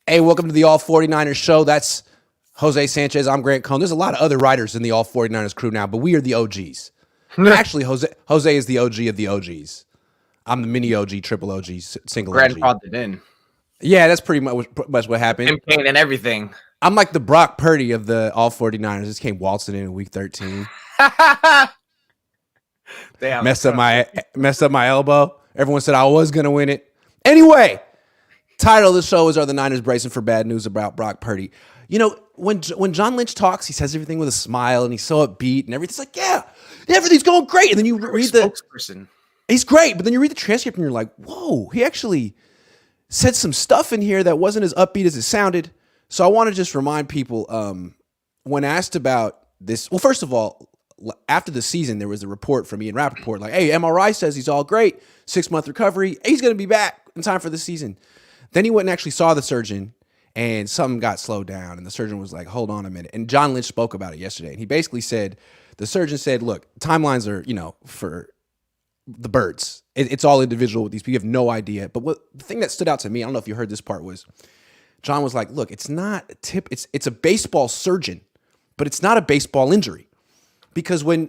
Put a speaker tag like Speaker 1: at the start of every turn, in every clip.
Speaker 1: Hey, welcome to the All 49ers show. That's Jose Sanchez. I'm Grant Cohn. There's a lot of other writers in the All 49ers crew now, but we are the OGs. Actually, Jose is the OG of the OGs. I'm the mini OG, triple OG, single OG.
Speaker 2: Grandfathered in.
Speaker 1: Yeah, that's pretty much what happened.
Speaker 2: Campaign and everything.
Speaker 1: I'm like the Brock Purdy of the All 49ers. Just came waltzing in week 13.
Speaker 2: Damn,
Speaker 1: messed up my elbow. Everyone said I was going to win it. Anyway, title of the show is Are the Niners Bracing for Bad News About Brock Purdy? You know, when John Lynch talks, he says everything with a smile and he's so upbeat and everything's like, yeah, everything's going great. And then you read the spokesperson. He's great, but then you read the transcript and you're like, whoa, he actually said some stuff in here that wasn't as upbeat as it sounded. So I want to just remind people, when asked about this, well, first of all, after the season, there was a report from Ian Rappaport, like, hey, MRI says he's all great, 6-month recovery, he's going to be back in time for the season. Then he went and actually saw the surgeon, and something got slowed down, and the surgeon was like, hold on a minute. And John Lynch spoke about it yesterday, and he basically said, the surgeon said, look, timelines are, for the birds. It's all individual with these people. You have no idea. But the thing that stood out to me, I don't know if you heard this part, was John was like, look, it's not a tip. It's a baseball surgeon, but it's not a baseball injury. Because when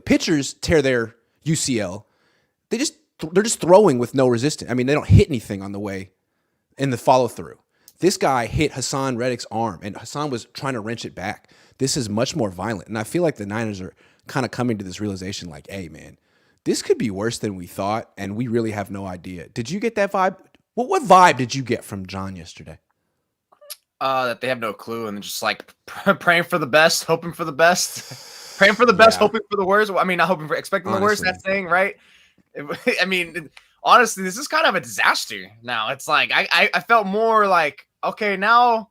Speaker 1: pitchers tear their UCL, they're just throwing with no resistance. I mean, they don't hit anything on the way in the follow through. This guy hit Hassan Reddick's arm, and Hassan was trying to wrench it back. This is much more violent, and I feel like the Niners are kind of coming to this realization, like, hey, man, this could be worse than we thought, and we really have no idea. Did you get that vibe? What vibe did you get from John yesterday?
Speaker 2: That they have no clue, and just like praying for the best, hoping for the best. Praying for the best, hoping for the worst. I mean, not hoping for, expecting the worst. That saying, right? I mean, honestly, this is kind of a disaster. Now it's like I felt more like, okay, now's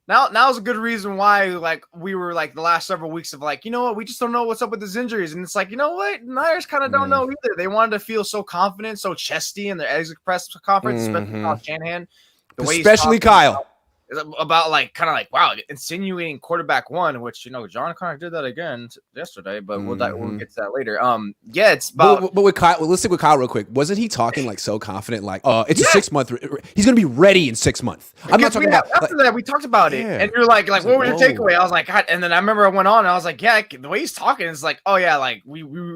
Speaker 2: a good reason why, like, we were like the last several weeks of like, you know what, we just don't know what's up with his injuries, and it's like, you know what, Niners kind of don't know either. They wanted to feel so confident, so chesty in their exit press conference, especially Kyle Shanahan,
Speaker 1: especially Kyle.
Speaker 2: About like kind of like, wow, insinuating quarterback one, which John kind of did that again yesterday, but we'll get to that later. Yeah, it's about.
Speaker 1: But with Kyle, let's stick with Kyle real quick. Wasn't he talking like so confident, like, it's a 6 month? He's gonna be ready in 6 months. I'm not talking about
Speaker 2: after that. We talked about it, and you're like, what was your takeaway? I was like, God. And then I remember I went on, and I was like, yeah, the way he's talking is like, oh yeah, like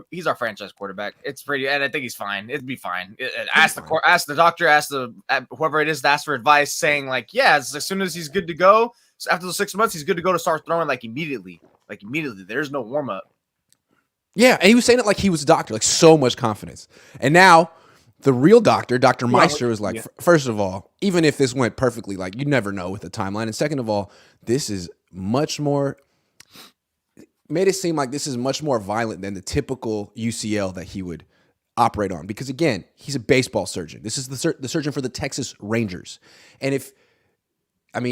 Speaker 2: he's our franchise quarterback. It's pretty, and I think he's fine. It'd be fine. Ask the doctor, ask whoever it is to ask for advice, saying like, yeah, as soon as he's good to go. So after the 6 months, he's good to go to start throwing like immediately. There's no warm up.
Speaker 1: Yeah, and he was saying it like he was a doctor, like so much confidence. And now the real doctor, Dr. Meister, was like, first of all, even if this went perfectly, like you never know with the timeline. And second of all, this is much more, made it seem like this is much more violent than the typical UCL that he would operate on. Because again, he's a baseball surgeon. This is the surgeon for the Texas Rangers. And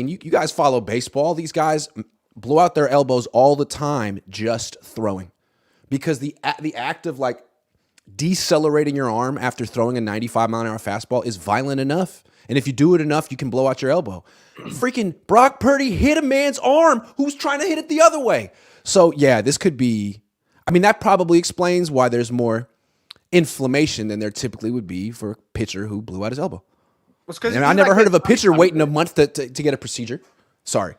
Speaker 1: you guys follow baseball. These guys blow out their elbows all the time just throwing, because the act of like decelerating your arm after throwing a 95-mile-an-hour fastball is violent enough. And if you do it enough, you can blow out your elbow. Freaking Brock Purdy hit a man's arm who's trying to hit it the other way. So yeah, this could be. I mean, that probably explains why there's more inflammation than there typically would be for a pitcher who blew out his elbow. And I never heard of a pitcher waiting a month to get a procedure. Sorry.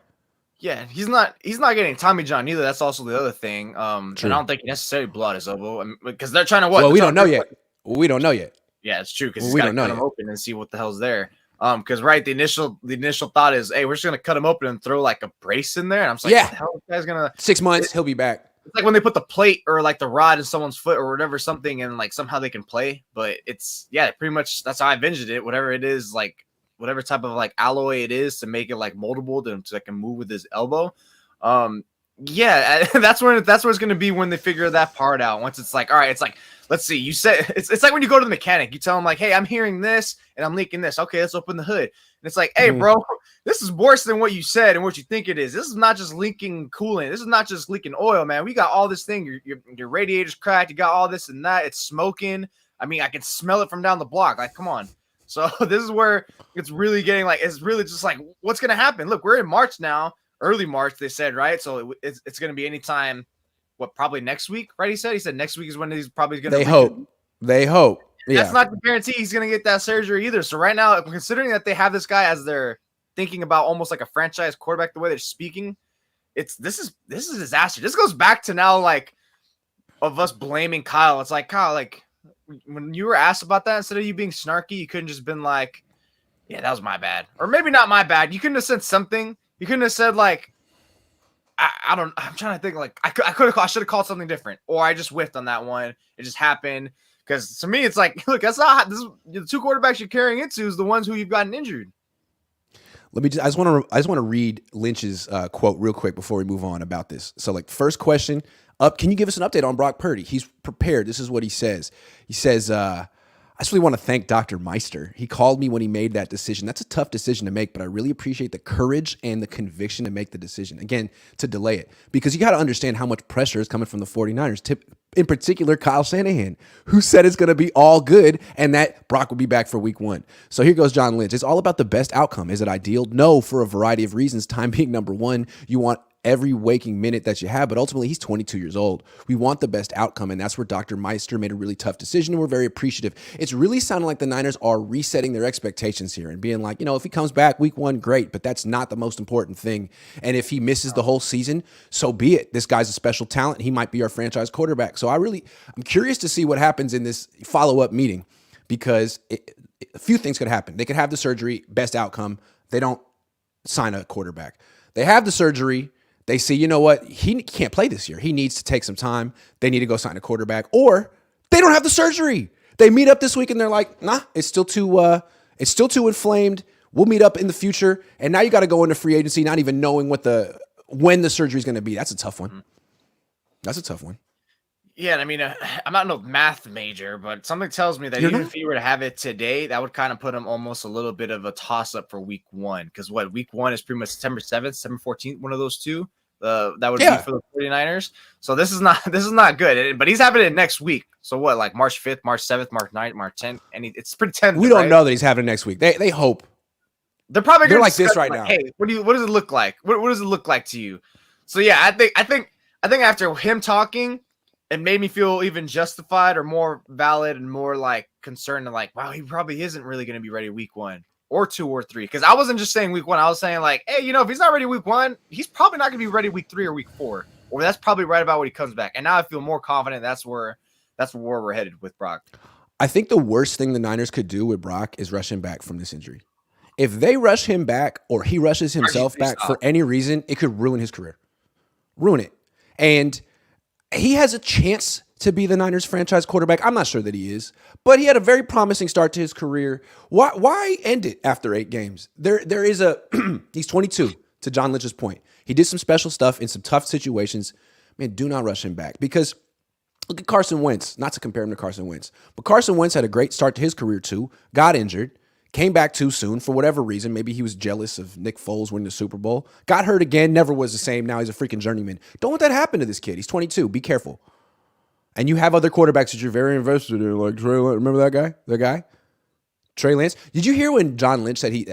Speaker 2: Yeah, he's not getting Tommy John either. That's also the other thing. And I don't think he necessarily blew out his elbow because they're trying to what?
Speaker 1: Well, we don't know yet. We don't know yet.
Speaker 2: Yeah, it's true because we got to cut him open and see what the hell's there. Because the initial thought is, hey, we're just gonna cut him open and throw like a brace in there. And I'm just like, what the hell is this guy's gonna
Speaker 1: 6 months? He'll be back.
Speaker 2: It's like when they put the plate or like the rod in someone's foot or whatever, something, and like somehow they can play. But it's pretty much that's how I envisioned it. Whatever it is, like. Whatever type of like alloy it is to make it like moldable to like move with his elbow. That's where it's going to be when they figure that part out. Once it's like, all right, it's like, let's see, you said it's like when you go to the mechanic, you tell him like, hey, I'm hearing this and I'm leaking this. Okay, let's open the hood. And it's like, hey, bro, this is worse than what you said and what you think it is. This is not just leaking coolant. This is not just leaking oil, man. We got all this thing. Your radiator's cracked. You got all this and that. It's smoking. I mean, I can smell it from down the block. Like, come on. So this is where it's really getting like, it's really just like, what's going to happen? Look, we're in March now, early March, they said, right? So it's going to be anytime, probably next week, right? He said next week is when he's probably going to.
Speaker 1: They hope.
Speaker 2: That's not the guarantee he's going to get that surgery either. So right now, considering that they have this guy as their thinking about almost like a franchise quarterback, the way they're speaking, this is a disaster. This goes back to now, like, of us blaming Kyle. It's like, Kyle, like, when you were asked about that, instead of you being snarky, you couldn't just been like, yeah, that was my bad. Or maybe not my bad. You couldn't have said something. You couldn't have said, like, I'm trying to think, like, I should have called something different, or I just whiffed on that one. It just happened. Because to me, it's like, look, that's not the two quarterbacks you're carrying into is the ones who you've gotten injured.
Speaker 1: I just want to read Lynch's quote real quick before we move on about this. So, like, first question up, can you give us an update on Brock Purdy? He's prepared. This is what he says. He says, I just really want to thank Dr. Meister. He called me when he made that decision. That's a tough decision to make, but I really appreciate the courage and the conviction to make the decision. Again, to delay it. Because you got to understand how much pressure is coming from the 49ers. In particular, Kyle Shanahan, who said it's going to be all good and that Brock will be back for week 1. So here goes John Lynch. It's all about the best outcome. Is it ideal? No, for a variety of reasons. Time being number one. You want every waking minute that you have, but ultimately he's 22 years old. We want the best outcome, and that's where Dr. Meister made a really tough decision, and we're very appreciative. It's really sounding like the Niners are resetting their expectations here and being like, if he comes back week 1, great, but that's not the most important thing. And if he misses the whole season, so be it. This guy's a special talent. He might be our franchise quarterback. So I'm curious to see what happens in this follow-up meeting, because a few things could happen. They could have the surgery, best outcome. They don't sign a quarterback. They have the surgery. They see, you know what? He can't play this year. He needs to take some time. They need to go sign a quarterback, or they don't have the surgery. They meet up this week and they're like, nah, it's still too inflamed. We'll meet up in the future. And now you got to go into free agency, not even knowing when the surgery is going to be. That's a tough one. That's a tough one.
Speaker 2: Yeah, I mean, I'm not no math major, but something tells me that if he were to have it today, that would kind of put him almost a little bit of a toss-up for week 1. Because week 1 is pretty much September 7th, September 14th, one of those two. That would be for the 49ers. So this is not good. But he's having it next week. So what, like March 5th, March 7th, March 9th, March 10th? And it's pretty tentative.
Speaker 1: We don't know that he's having it next week. They hope.
Speaker 2: They're probably going to
Speaker 1: like this right now.
Speaker 2: Hey, what does it look like? What does it look like to you? So yeah, I think after him talking, it made me feel even justified or more valid and more like concerned and like, wow, he probably isn't really going to be ready week 1 or 2 or 3. Because I wasn't just saying week 1. I was saying like, hey, if he's not ready week 1, he's probably not going to be ready week 3 or week 4. Or that's probably right about when he comes back. And now I feel more confident that's where we're headed with Brock.
Speaker 1: I think the worst thing the Niners could do with Brock is rush him back from this injury. If they rush him back or he rushes himself back for any reason, it could ruin his career. Ruin it. And he has a chance to be the Niners franchise quarterback. I'm not sure that he is, but he had a very promising start to his career. Why end it after 8 games? There is he's 22, to John Lynch's point. He did some special stuff in some tough situations. Man, do not rush him back, because look at Carson Wentz, not to compare him to Carson Wentz, but Carson Wentz had a great start to his career too, got injured, came back too soon for whatever reason. Maybe he was jealous of Nick Foles winning the Super Bowl. Got hurt again, never was the same. Now he's a freaking journeyman. Don't let that happen to this kid. He's 22. Be careful. And you have other quarterbacks that you're very invested in, like Trey Lance. Remember that guy? That guy? Trey Lance. Did you hear when John Lynch said he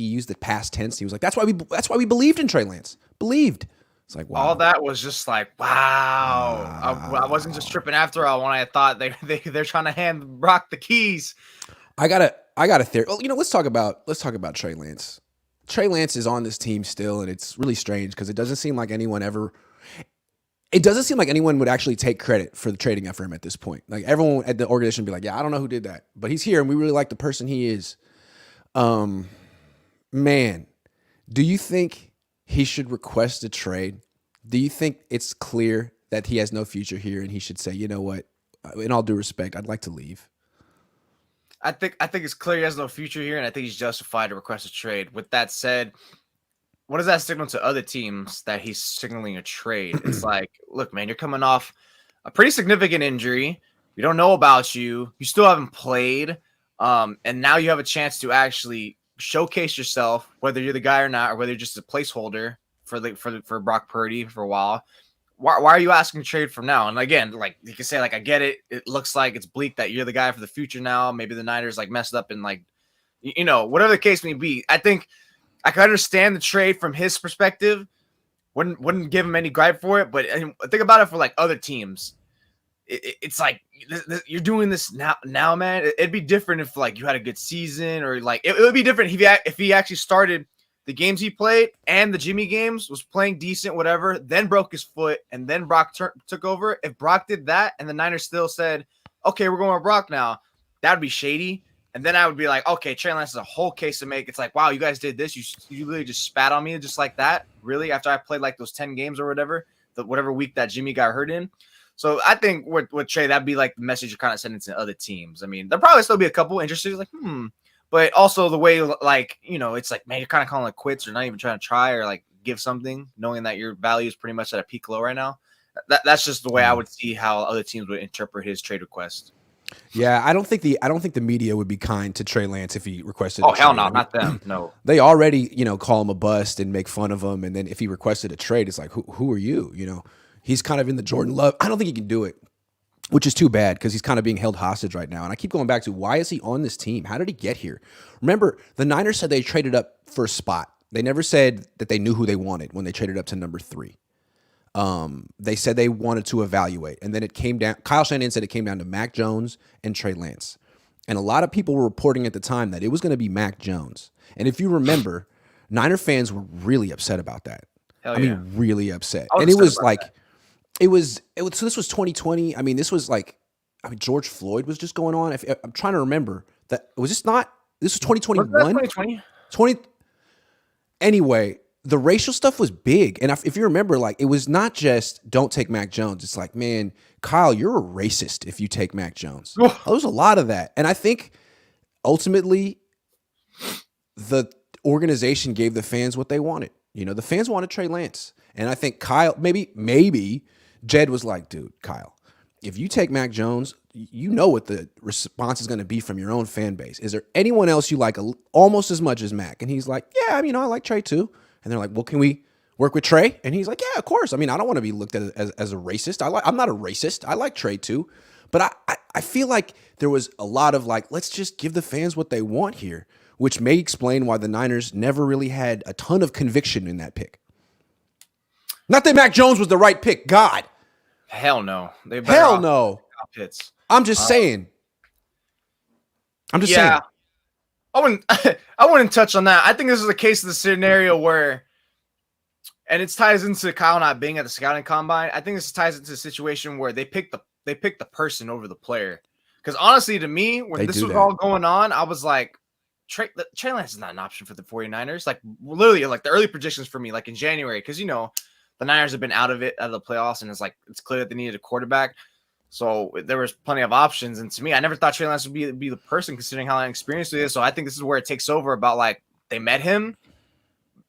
Speaker 1: used the past tense? He was like, that's why we believed in Trey Lance. Believed. It's like, wow.
Speaker 2: All that was just like, wow. I wasn't just tripping after all when I thought they're trying to hand Brock the keys. I got
Speaker 1: a theory. Well, let's talk about Trey Lance. Trey Lance is on this team still, and it's really strange because it doesn't seem like anyone would actually take credit for the trading effort for him at this point. Like, everyone at the organization would be like, yeah, I don't know who did that, but he's here and we really like the person he is. Man, do you think he should request a trade? Do you think it's clear that he has no future here and he should say, you know what, in all due respect, I'd like to leave?
Speaker 2: I think it's clear he has no future here, and I think he's justified to request a trade. With that said, what does that signal to other teams that he's signaling a trade? It's like, look, man, you're coming off a pretty significant injury. We don't know about you. You still haven't played. And now you have a chance to actually showcase yourself, whether you're the guy or not, or whether you're just a placeholder for Brock Purdy for a while. Why are you asking to trade from now? And again, like, you can say, like, I get it. It looks like it's bleak that you're the guy for the future now. Maybe the Niners like messed up and like, whatever the case may be. I think I can understand the trade from his perspective. Wouldn't give him any gripe for it. But think about it for like other teams. It's like you're doing this now, man. It'd be different if like you had a good season, or like it would be different if he actually started the games he played and the Jimmy games, was playing decent, whatever, then broke his foot, and then Brock took over. If Brock did that and the Niners still said, okay, we're going with Brock now, that would be shady. And then I would be like, okay, Trey Lance is a whole case to make. It's like, wow, you guys did this. You literally just spat on me just like that. Really? After I played like those 10 games or whatever, whatever week that Jimmy got hurt in. So I think with Trey, that'd be like the message you're kind of sending to other teams. I mean, there'll probably still be a couple interested, like, but also the way, like, it's like, man, you're kind of calling it quits or not even trying to try or like give something, knowing that your value is pretty much at a peak low right now. That's just the way I would see how other teams would interpret his trade request.
Speaker 1: Yeah, I don't think the media would be kind to Trey Lance if he requested.
Speaker 2: Oh, hell no, not them. No,
Speaker 1: they already call him a bust and make fun of him, and then if he requested a trade, it's like who are you? He's kind of in the Jordan Love. I don't think he can do it, which is too bad because he's kind of being held hostage right now. And I keep going back to why is he on this team? How did he get here? Remember, the Niners said they traded up for a spot. They never said that they knew who they wanted when they traded up to number 3. They said they wanted to evaluate, and then it came down. Kyle Shanahan said it came down to Mac Jones and Trey Lance, and a lot of people were reporting at the time that it was going to be Mac Jones. And if you remember, Niner fans were really upset about that.
Speaker 2: Hell
Speaker 1: I mean, really upset.
Speaker 2: And
Speaker 1: it was like, it was. So this was 2020. I mean, this was like, George Floyd was just going on. I'm trying to remember that. Was this not? This was 2021. 2020. Anyway. The racial stuff was big. And if you remember, like, it was not just don't take Mac Jones. It's like, man, Kyle, you're a racist if you take Mac Jones. There was a lot of that. And I think ultimately the organization gave the fans what they wanted. The fans wanted Trey Lance. And I think Kyle, maybe Jed was like, dude, Kyle, if you take Mac Jones, you know what the response is going to be from your own fan base. Is there anyone else you like almost as much as Mac? And he's like, yeah, I like Trey too. And they're like, well, can we work with Trey? And he's like, yeah, of course. I don't want to be looked at as a racist. I'm not a racist. I like Trey too. But I feel like there was a lot of like, let's just give the fans what they want here, which may explain why the Niners never really had a ton of conviction in that pick. Not that Mac Jones was the right pick. God.
Speaker 2: Hell no.
Speaker 1: Hell no.
Speaker 2: Hits.
Speaker 1: I'm just saying. Saying.
Speaker 2: I wouldn't touch on that. I think this is a case of the scenario where, and it ties into Kyle not being at the scouting combine. I think this ties into a situation where they picked the person over the player. Because honestly, to me, when this was all going on, I was like, Trey Lance is not an option for the 49ers. Like literally, like the early predictions for me, like in January, because the Niners have been out of the playoffs, and it's clear that they needed a quarterback. So there was plenty of options. And to me, I never thought Trey Lance would be the person considering how inexperienced he is. So I think this is where it takes over about like they met him,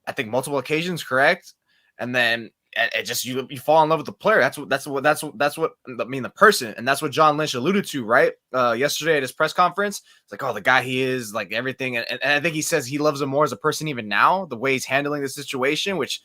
Speaker 2: I think multiple occasions, correct? And then it just you fall in love with the player. That's what the person. And that's what John Lynch alluded to, right? Yesterday at his press conference. It's like, oh, the guy he is, like everything. And I think he says he loves him more as a person even now, the way he's handling the situation, which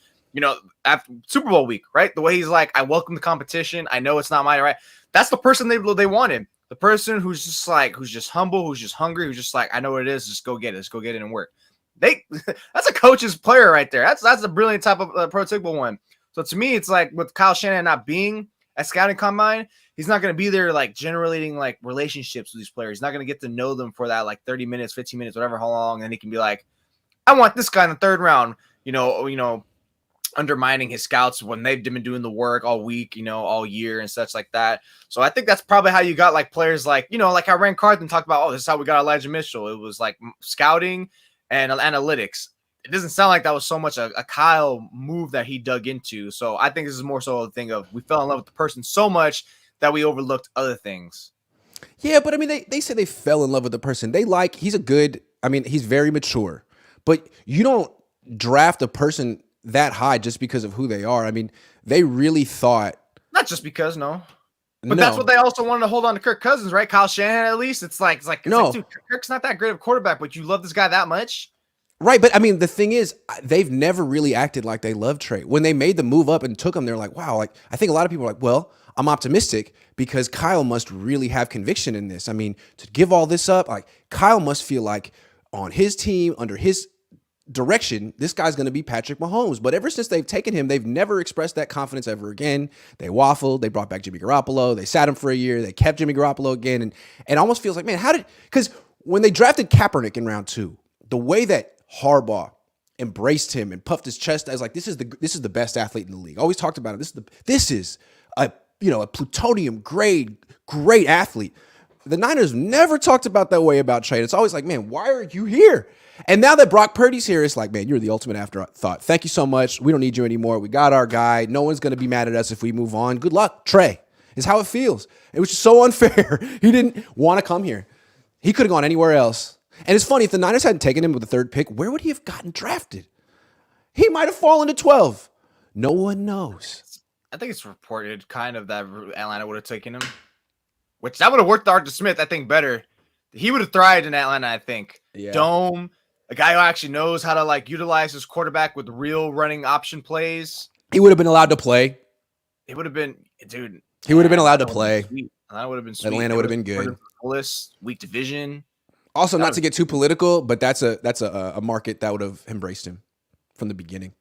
Speaker 2: after Super Bowl week, right? The way he's like, I welcome the competition. I know it's not my right. That's the person they wanted. The person who's just humble, who's just hungry, who's just like, I know what it is. Just go get it. Just go get it and work. That's a coach's player right there. That's a brilliant type of prototypical one. So to me, it's like with Kyle Shanahan not being at scouting combine, he's not going to be there like generating like relationships with these players. He's not going to get to know them for that like 30 minutes, 15 minutes, whatever, how long. And he can be like, I want this guy in the 3rd round, undermining his scouts when they've been doing the work all week, all year and such like that. So I think that's probably how you got like players like, like how Rand Carthen talked about, oh, this is how we got Elijah Mitchell. It was like scouting and analytics. It doesn't sound like that was so much a Kyle move that he dug into. So I think this is more so a thing of we fell in love with the person so much that we overlooked other things.
Speaker 1: Yeah, but they say they fell in love with the person. He's he's very mature, but you don't draft a person that high just because of who they are. They really thought.
Speaker 2: Not just because, no. But that's what they also wanted to hold on to Kirk Cousins, right? Kyle Shanahan, at least. It's like, dude, Kirk's not that great of a quarterback, but you love this guy that much?
Speaker 1: Right, but the thing is, they've never really acted like they love Trey. When they made the move up and took him, they're like, wow, like I think a lot of people are like, well, I'm optimistic because Kyle must really have conviction in this. To give all this up, like Kyle must feel like on his team, under his direction, this guy's going to be Patrick Mahomes. But ever since they've taken him, they've never expressed that confidence ever again. They waffled. They brought back Jimmy Garoppolo. They sat him for a year. They kept Jimmy Garoppolo again. And it almost feels like, man, because when they drafted Kaepernick in round 2, the way that Harbaugh embraced him and puffed his chest as like, this is the best athlete in the league. Always talked about it. This is a plutonium grade great athlete. The Niners never talked about that way about Trey. It's always like, man, why are you here? And now that Brock Purdy's here, it's like, man, you're the ultimate afterthought. Thank you so much. We don't need you anymore. We got our guy. No one's going to be mad at us if we move on. Good luck, Trey, is how it feels. It was just so unfair. He didn't want to come here. He could have gone anywhere else. And it's funny, if the Niners hadn't taken him with the third pick, where would he have gotten drafted? He might have fallen to 12. No one knows.
Speaker 2: I think it's reported kind of that Atlanta would have taken him, which that would have worked Arthur Smith, I think, better. He would have thrived in Atlanta, I think. Yeah. Dome, a guy who actually knows how to like utilize his quarterback with real running option plays.
Speaker 1: He would have been allowed to play.
Speaker 2: It would have been, dude.
Speaker 1: He would have been allowed to play.
Speaker 2: Atlanta would have been sweet.
Speaker 1: Atlanta would have been good.
Speaker 2: Weak division.
Speaker 1: Also, not to get too political, but that's a market that would have embraced him from the beginning.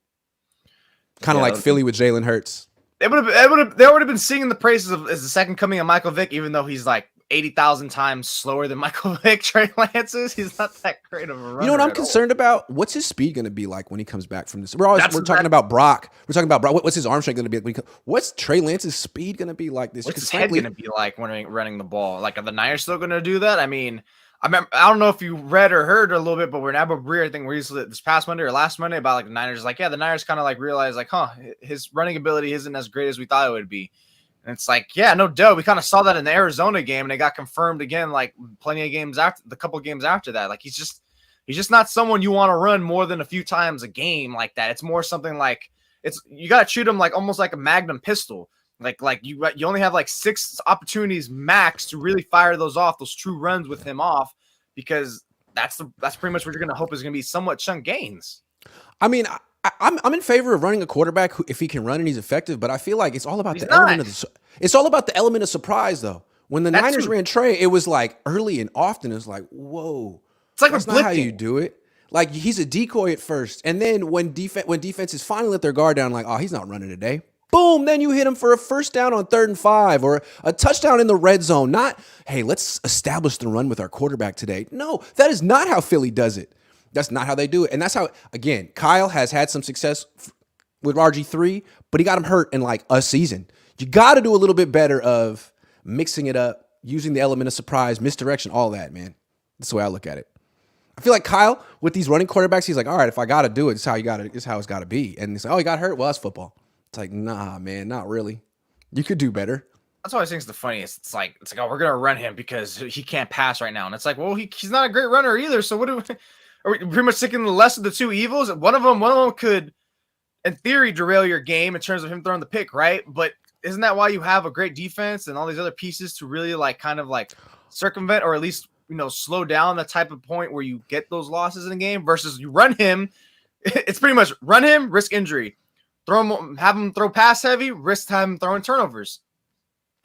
Speaker 1: Kind of like Philly with Jalen Hurts.
Speaker 2: They would have been singing the praises of as the second coming of Michael Vick, even though he's like 80,000 times slower than Michael Vick. Trey Lance is. He's not that great of a runner.
Speaker 1: You know what I'm concerned about? What's his speed going to be like when he comes back from this? We're talking about Brock. We're talking about Brock. What's his arm strength going to be? What's Trey Lance's speed going to be like this?
Speaker 2: What's his head going to be like when running the ball? Like, are the Niners still going to do that? I mean, I don't know if you read or heard a little bit, but when Abu Breer, I think this past Monday or last Monday about like the Niners, like, yeah, the Niners kind of like realized like, his running ability isn't as great as we thought it would be. And it's like, yeah, no doubt. We kind of saw that in the Arizona game, and it got confirmed again, like plenty of games after the couple games after that. Like he's just not someone you want to run more than a few times a game like that. It's more something like you got to shoot him like almost like a Magnum pistol. Like you only have like 6 opportunities max to really fire those true runs with him off, because that's pretty much what you're going to hope is going to be somewhat chunk gains.
Speaker 1: I mean, I'm in favor of running a quarterback if he can run and he's effective, but I feel like it's all about the element of surprise though. When the Niners ran Trey, it was like early and often. It was like, whoa,
Speaker 2: it's like
Speaker 1: that's not how you do it. Like he's a decoy at first, and then when defenses finally let their guard down, like, oh, he's not running today. Boom, then you hit him for a first down on 3rd and 5 or a touchdown in the red zone. Not, hey, let's establish the run with our quarterback today. No, that is not how Philly does it. That's not how they do it. And that's how, again, Kyle has had some success with RG3, but he got him hurt in like a season. You got to do a little bit better of mixing it up, using the element of surprise, misdirection, all that, man. That's the way I look at it. I feel like Kyle, with these running quarterbacks, he's like, all right, if I got to do it, it's how it's got to be. And he's like, oh, he got hurt? Well, that's football. It's like, nah, man, not really. You could do better.
Speaker 2: That's what I think is the funniest. It's like, oh, we're gonna run him because he can't pass right now, and it's like, well, he's not a great runner either. So are we pretty much sticking the less of the two evils? One of them could, in theory, derail your game in terms of him throwing the pick, right? But isn't that why you have a great defense and all these other pieces to really like kind of like circumvent or at least slow down the type of point where you get those losses in the game versus you run him? It's pretty much run him, risk injury. Have him throw pass heavy, risk having him throwing turnovers.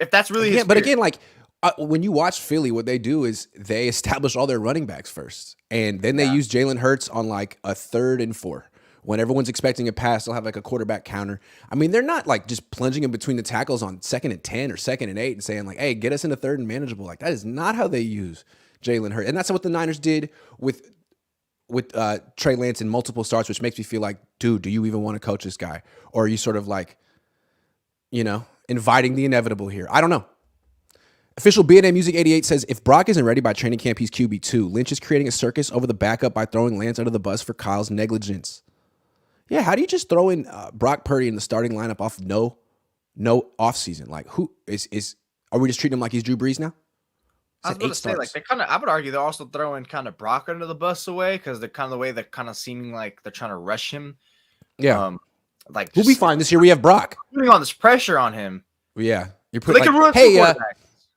Speaker 2: If that's really his
Speaker 1: but again, like when you watch Philly, what they do is they establish all their running backs first, and then they use Jalen Hurts on like a 3rd and 4. When everyone's expecting a pass, they'll have like a quarterback counter. I mean, they're not like just plunging in between the tackles on 2nd and 10 or 2nd and 8 and saying like, hey, get us into 3rd and manageable. Like that is not how they use Jalen Hurts, and that's what the Niners did with Trey Lance in multiple starts, which makes me feel like, dude, do you even want to coach this guy? Or are you sort of like, inviting the inevitable here? I don't know. Official BNA Music 88 says, if Brock isn't ready by training camp, he's QB2. Lynch is creating a circus over the backup by throwing Lance under the bus for Kyle's negligence. Yeah, how do you just throw in Brock Purdy in the starting lineup off no offseason? Like, who are we just treating him like he's Drew Brees now?
Speaker 2: I was going to say, like, I would argue they're also throwing kind of Brock under the bus away because they're kind of the way they're kind of seeming like they're trying to rush him.
Speaker 1: Yeah. We'll be fine this year. We have Brock.
Speaker 2: Putting all this pressure on him.
Speaker 1: Yeah. You're putting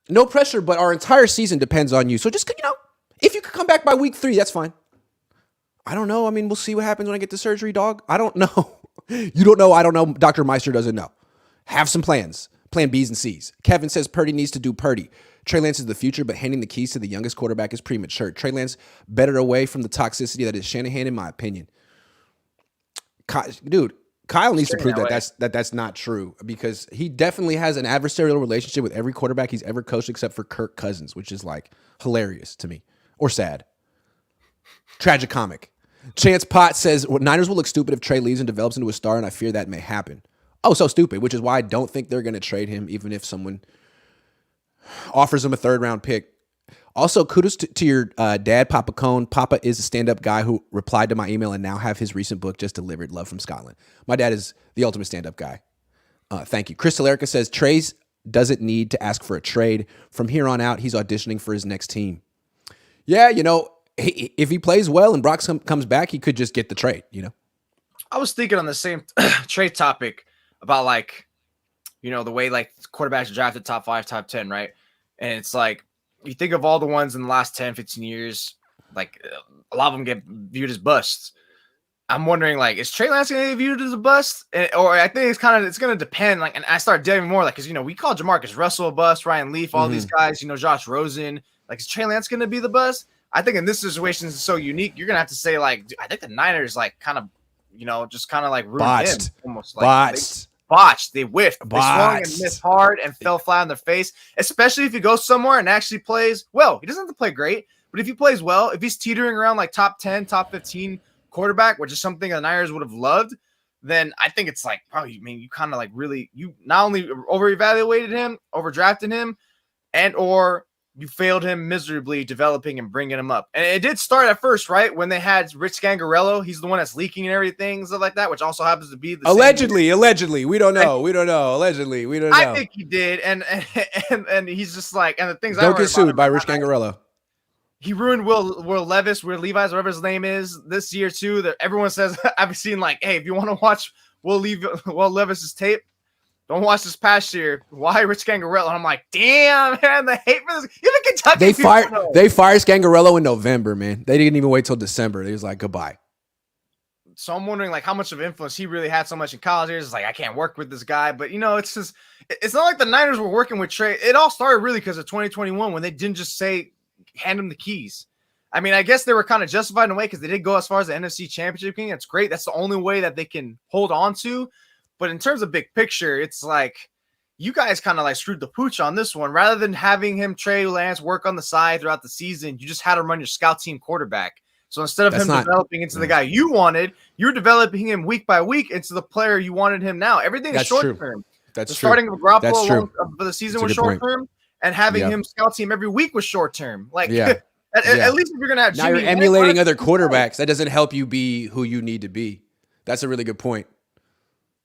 Speaker 1: no pressure, but our entire season depends on you. So just, if you could come back by week 3, that's fine. I don't know. I mean, we'll see what happens when I get the surgery, dog. I don't know. You don't know. I don't know. Dr. Meister doesn't know. Have some plans. Plan B's and C's. Kevin says Purdy needs to do Purdy. Trey Lance is the future, but handing the keys to the youngest quarterback is premature. Trey Lance better away from the toxicity that is Shanahan, in my opinion. Dude, Kyle needs to prove that's not true, because he definitely has an adversarial relationship with every quarterback he's ever coached except for Kirk Cousins, which is like hilarious to me, or sad. Tragicomic. Chance Potts says, well, Niners will look stupid if Trey leaves and develops into a star, and I fear that may happen. Oh, so stupid, which is why I don't think they're going to trade him, even if someone offers him a third-round pick. Also, kudos to your dad, Papa Cohn. Papa is a stand-up guy who replied to my email and now have his recent book just delivered, Love from Scotland. My dad is the ultimate stand-up guy. Thank you. Chris Talerica says, Trey's doesn't need to ask for a trade. From here on out, he's auditioning for his next team. Yeah, if he plays well and Brock comes back, he could just get the trade,
Speaker 2: I was thinking on the same trade topic about the way quarterbacks are drafted top 5, top 10, right? And it's like, you think of all the ones in the last 10, 15 years, a lot of them get viewed as busts. I'm wondering, is Trey Lance going to get viewed as a bust? Or I think it's going to depend. And I start diving more, because, we call Jamarcus Russell a bust, Ryan Leaf, all these guys, Josh Rosen. Is Trey Lance going to be the bust? I think in this situation, it's so unique. You're going to have to say, I think the Niners, ruined
Speaker 1: botched.
Speaker 2: him. Almost
Speaker 1: Botched.
Speaker 2: They whiffed. They swung and missed hard and fell flat on their face, especially if he goes somewhere and actually plays well. He doesn't have to play great, but if he plays well, if he's teetering around top 10, top 15 quarterback, which is something the Niners would have loved, then I think it's you kind of really, you not only over-evaluated him, overdrafted him, and or you failed him miserably developing and bringing him up. And it did start at first, right? When they had Rich Scangarello, he's the one that's leaking and everything, stuff like that, which also happens to be the
Speaker 1: allegedly. We don't know. Allegedly, we don't know.
Speaker 2: I think he did, and he's just and the things
Speaker 1: don't get sued by Rich Scangarello.
Speaker 2: He ruined Will Levis, Will Levis, whatever his name is, this year too. That everyone says I've seen hey, if you want to watch Will Levis's tape, don't watch this past year. Why Rich Scangarello? And I'm like, damn, man, the hate for this. Even Kentucky.
Speaker 1: They fired Scangarello in November, man. They didn't even wait till December. They was like, goodbye.
Speaker 2: So I'm wondering how much of influence he really had so much in college years. It's I can't work with this guy. But it's just, it's not like the Niners were working with Trey. It all started really because of 2021 when they didn't just say, hand him the keys. I mean, I guess they were kind of justified in a way because they did go as far as the NFC Championship game. That's great. That's the only way that they can hold on to. But in terms of big picture, it's you guys kind of screwed the pooch on this one. Rather than having him, Trey Lance, work on the side throughout the season, you just had him run your scout team quarterback. So instead of developing into the guy you wanted, you're developing him week by week into the player you wanted him now. Everything is short term.
Speaker 1: That's
Speaker 2: the
Speaker 1: true.
Speaker 2: Starting of Garoppolo for the season was short term, and having him scout team every week was short term. At least if you're gonna have
Speaker 1: now you're emulating other quarterbacks, that doesn't help you be who you need to be. That's a really good point.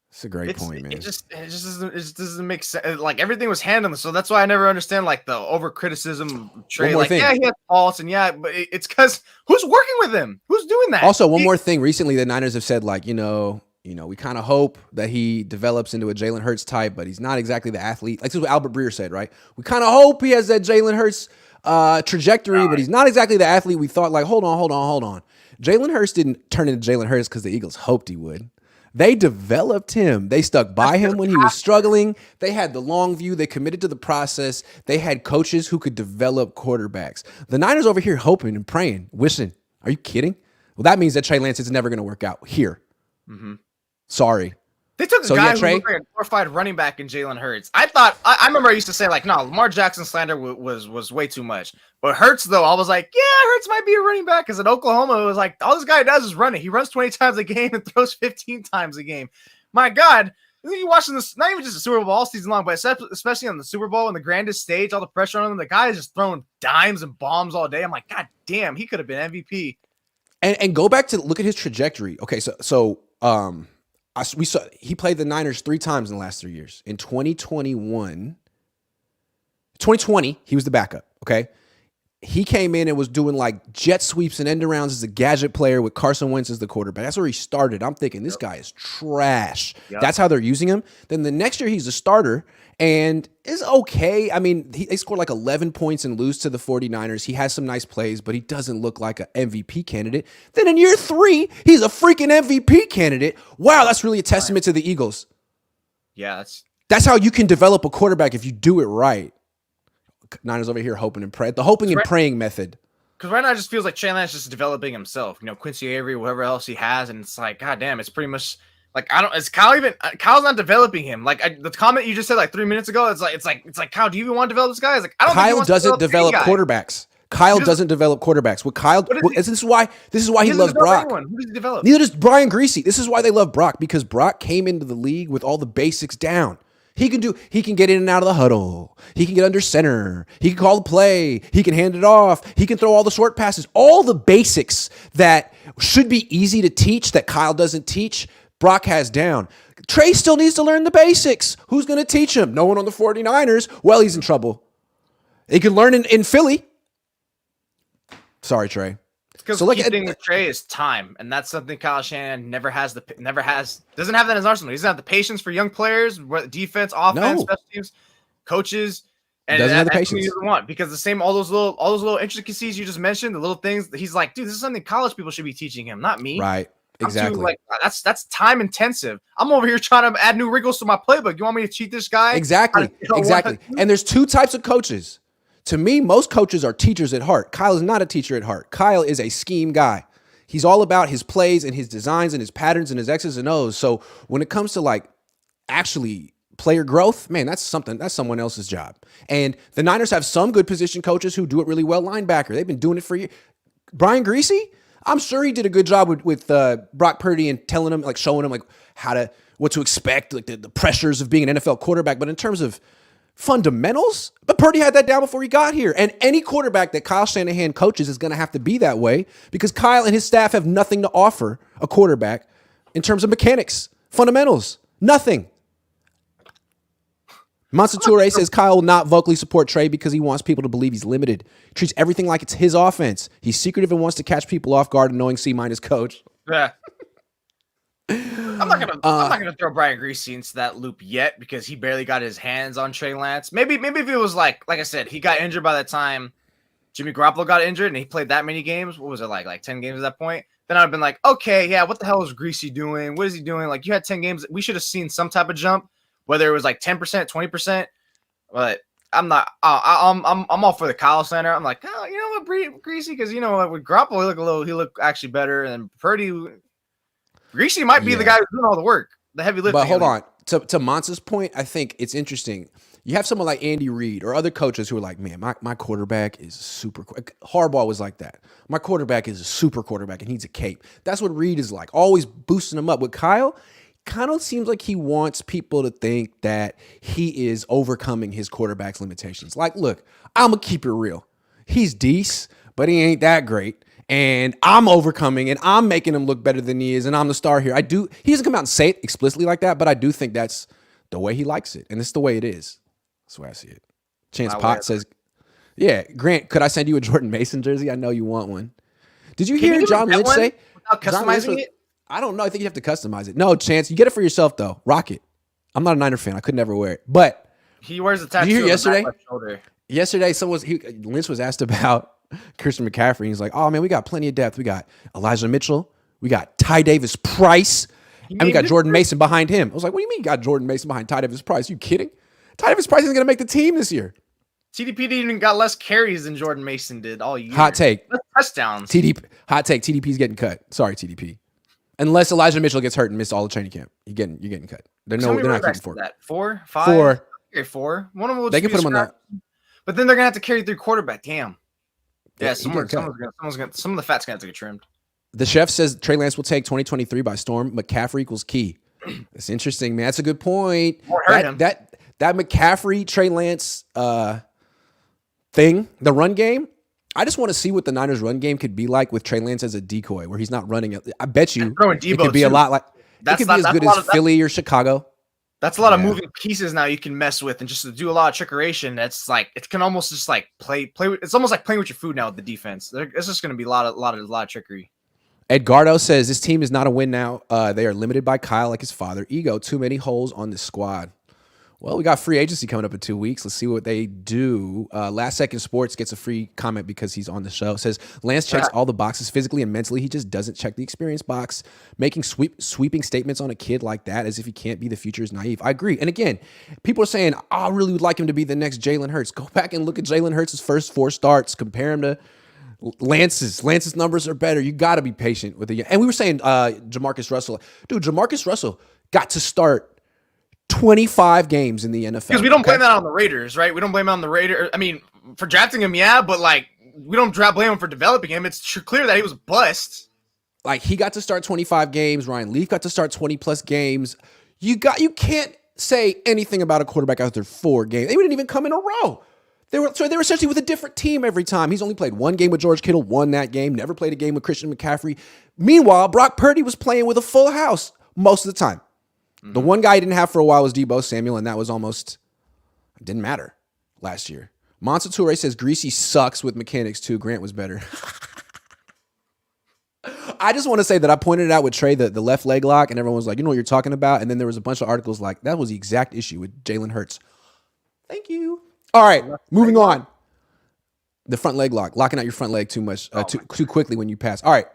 Speaker 1: It's a great point, man.
Speaker 2: It just doesn't make sense. Everything was handled, so that's why I never understand the over criticism of Trey. Yeah, he has faults, and but it's because who's working with him? Who's doing that?
Speaker 1: Also, one more thing. Recently, the Niners have said we kind of hope that he develops into a Jalen Hurts type, but he's not exactly the athlete. This is what Albert Breer said, right? We kind of hope he has that Jalen Hurts trajectory, but he's not exactly the athlete we thought. Hold on. Jalen Hurts didn't turn into Jalen Hurts because the Eagles hoped he would. They developed him. They stuck by him when he was struggling. They had the long view. They committed to the process. They had coaches who could develop quarterbacks. The Niners over here hoping and praying, wishing. Are you kidding? Well, that means that Trey Lance is never going to work out here. Mm-hmm. Sorry.
Speaker 2: They took a guy who looked like a glorified running back in Jalen Hurts. I remember I used to say no, Lamar Jackson slander was way too much. But Hurts, though, I was Hurts might be a running back. Because in Oklahoma, it was all this guy does is run it. He runs 20 times a game and throws 15 times a game. My God, you watching this, not even just the Super Bowl all season long, but especially on the Super Bowl and the grandest stage, all the pressure on him, the guy is just throwing dimes and bombs all day. I'm God damn, he could have been MVP.
Speaker 1: And go back to look at his trajectory. Okay, so we saw he played the Niners 3 times in the last 3 years. In 2020, he was the backup, okay? He came in and was doing jet sweeps and end arounds as a gadget player with Carson Wentz as the quarterback. That's where he started. I'm thinking this guy is trash. Yep. That's how they're using him. Then the next year he's a starter and is okay. I mean, they scored 11 points and lose to the 49ers. He has some nice plays, but he doesn't look like an MVP candidate. Then in year 3, he's a freaking MVP candidate. Wow, that's really a testament to the Eagles.
Speaker 2: Yeah,
Speaker 1: that's how you can develop a quarterback if you do it right. Niners over here hoping and praying. The hoping and praying method.
Speaker 2: Because right now it just feels like Trey Lance is just developing himself. Quincy Avery, whoever else he has, and it's God damn, it's pretty much is Kyle even? Kyle's not developing him. The comment you just said 3 minutes ago, it's like Kyle, do you even want to develop this guy? I don't.
Speaker 1: Kyle doesn't develop quarterbacks. Kyle doesn't develop quarterbacks. This is why he loves Brock.
Speaker 2: Who does he develop?
Speaker 1: Neither does Brian Greasy. This is why they love Brock, because Brock came into the league with all the basics down. He can get in and out of the huddle. He can get under center. He can call the play. He can hand it off. He can throw all the short passes. All the basics that should be easy to teach that Kyle doesn't teach, Brock has down. Trey still needs to learn the basics. Who's going to teach him? No one on the 49ers. Well, he's in trouble. He can learn in Philly. Sorry, Trey.
Speaker 2: Because the key thing with Trey is time, and that's something Kyle Shanahan doesn't have that in his arsenal. He doesn't have the patience for young players, defense, offense, special teams, coaches, and
Speaker 1: doesn't have the patience.
Speaker 2: He doesn't want, because all those little intricacies you just mentioned, the little things, he's like, dude, this is something college people should be teaching him, not me.
Speaker 1: Right. Exactly.
Speaker 2: That's time intensive. I'm over here trying to add new wrinkles to my playbook. You want me to cheat this guy?
Speaker 1: Exactly. And there's two types of coaches. To me, most coaches are teachers at heart. Kyle is not a teacher at heart. Kyle is a scheme guy. He's all about his plays and his designs and his patterns and his X's and O's. So when it comes to actually player growth, man, that's someone else's job. And the Niners have some good position coaches who do it really well. Linebacker, they've been doing it for years. Brian Greasy, I'm sure he did a good job with Brock Purdy and telling him, showing him what to expect, the pressures of being an NFL quarterback. But in terms of fundamentals, but Purdy had that down before he got here. And any quarterback that Kyle Shanahan coaches is going to have to be that way, because Kyle and his staff have nothing to offer a quarterback in terms of mechanics, fundamentals, nothing. Monsature says Kyle will not vocally support Trey because he wants people to believe he's limited. He treats everything like it's his offense. He's secretive and wants to catch people off guard, annoying C- coach.
Speaker 2: Yeah. I'm not gonna throw Brian Greasy into that loop yet, because he barely got his hands on Trey Lance. Maybe if it was like I said, he got injured by the time Jimmy Garoppolo got injured and he played that many games. What was it, like 10 games at that point? Then I'd have been like, okay, yeah, what the hell is Greasy doing? What is he doing? You had 10 games. We should have seen some type of jump, whether it was 10%, 20%. But I'm not. I'm all for the Kyle Center. I'm like, oh, you know what, Greasy, because with Garoppolo he looked actually better, and Purdy. Greasy might be the guy who's doing all the work, the heavy lifting.
Speaker 1: But hold on. To Monsa's point, I think it's interesting. You have someone like Andy Reid or other coaches who are like, man, my quarterback is super. Harbaugh was like that. My quarterback is a super quarterback and he's a cape. That's what Reid is like, always boosting him up. With Kyle, kind of seems like he wants people to think that he is overcoming his quarterback's limitations. Look, I'm going to keep it real. He's decent, but he ain't that great. And I'm overcoming and I'm making him look better than he is. And I'm the star here. He doesn't come out and say it explicitly like that, but I do think that's the way he likes it. And it's the way it is. That's the way I see it. Chance Pot says, yeah, Grant, could I send you a Jordan Mason jersey? I know you want one. Did you hear John Lynch say?
Speaker 2: Without customizing it?
Speaker 1: I don't know. I think you have to customize it. No, Chance, you get it for yourself though. Rock it. I'm not a Niner fan. I could never wear it. But
Speaker 2: he wears a tattoo.
Speaker 1: Did you hear yesterday?
Speaker 2: Shoulder.
Speaker 1: Yesterday, Lynch was asked about Christian McCaffrey. He's like, oh man, we got plenty of depth. We got Elijah Mitchell. We got Ty Davis Price. And we got Jordan Mason behind him. I was like, what do you mean you got Jordan Mason behind Ty Davis Price? Are you kidding? Ty Davis Price isn't going to make the team this year.
Speaker 2: TDP didn't even got less carries than Jordan Mason did all year.
Speaker 1: Hot take.
Speaker 2: Less touchdowns.
Speaker 1: Hot take. TDP's getting cut. Sorry, TDP. Unless Elijah Mitchell gets hurt and missed all the training camp. You're getting cut. They're not keeping for
Speaker 2: that. 4, 5?
Speaker 1: 4.
Speaker 2: Okay, 4. One of them will
Speaker 1: they can put him on that.
Speaker 2: But then they're going to have to carry through quarterback. Damn. Yeah, some of the fat's going to get trimmed.
Speaker 1: The chef says Trey Lance will take 2023 by storm. McCaffrey equals key. It's interesting, man. That's a good point. That McCaffrey, Trey Lance thing, the run game, I just want to see what the Niners' run game could be like with Trey Lance as a decoy, where he's not running it. I bet you it could be a lot like it could be as good as Philly or Chicago.
Speaker 2: That's a lot of moving pieces now you can mess with, and just to do a lot of trickeration. That's it can almost just play. It's almost like playing with your food now with the defense. It's just going to be a lot of trickery.
Speaker 1: Edgardo says this team is not a win now. They are limited by Kyle like his father. Ego, too many holes on this squad. Well, we got free agency coming up in 2 weeks. Let's see what they do. Last Second Sports gets a free comment because he's on the show. It says Lance checks all the boxes physically and mentally. He just doesn't check the experience box. Making sweeping statements on a kid like that as if he can't be the future is naive. I agree. And again, people are saying, I really would like him to be the next Jalen Hurts. Go back and look at Jalen Hurts' first 4 starts. Compare him to Lance's. Lance's numbers are better. You got to be patient with it. And we were saying Jamarcus Russell. Dude, Jamarcus Russell got to start 25 games in the NFL.
Speaker 2: Because we don't blame that on the Raiders, right? We don't blame it on the Raiders. I mean, for drafting him, yeah, but we don't blame him for developing him. It's clear that he was a bust.
Speaker 1: Like, he got to start 25 games. Ryan Leaf got to start 20 plus games. You can't say anything about a quarterback after 4 games. They didn't even come in a row. They were essentially with a different team every time. He's only played 1 game with George Kittle, won that game, never played a game with Christian McCaffrey. Meanwhile, Brock Purdy was playing with a full house most of the time. Mm-hmm. The one guy he didn't have for a while was Deebo Samuel, and that was almost, it didn't matter last year. Monster Toure says Greasy sucks with mechanics too. Grant was better. I just want to say that I pointed it out with Trey, the left leg lock, and everyone was like, you know what you're talking about? And then there was a bunch of articles like, that was the exact issue with Jalen Hurts. Thank you. All right, moving on. The front leg lock, locking out your front leg too much, too quickly when you pass. All right.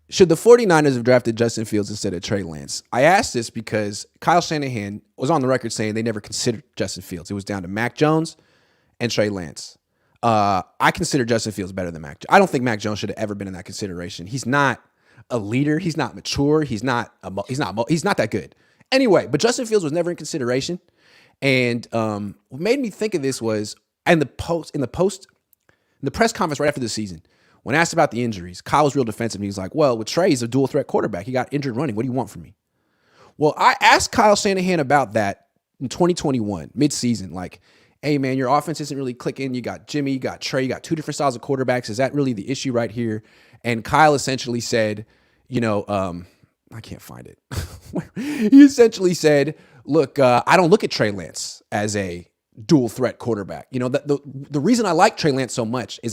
Speaker 1: Should the 49ers have drafted Justin Fields instead of Trey Lance? I asked this because Kyle Shanahan was on the record saying they never considered Justin Fields. It was down to Mac Jones and Trey Lance. I consider Justin Fields better than Mac. I don't think Mac Jones should have ever been in that consideration. He's not a leader. He's not mature. He's not that good. Anyway, but Justin Fields was never in consideration. And what made me think of this was in the press conference right after the season, when asked about the injuries, Kyle was real defensive. And he's like, well, with Trey, he's a dual threat quarterback. He got injured running. What do you want from me? Well, I asked Kyle Shanahan about that in 2021, midseason. Like, hey, man, your offense isn't really clicking. You got Jimmy, you got Trey, you got 2 different styles of quarterbacks. Is that really the issue right here? And Kyle essentially said, I can't find it. He essentially said, look, I don't look at Trey Lance as a dual threat quarterback. The reason I like Trey Lance so much is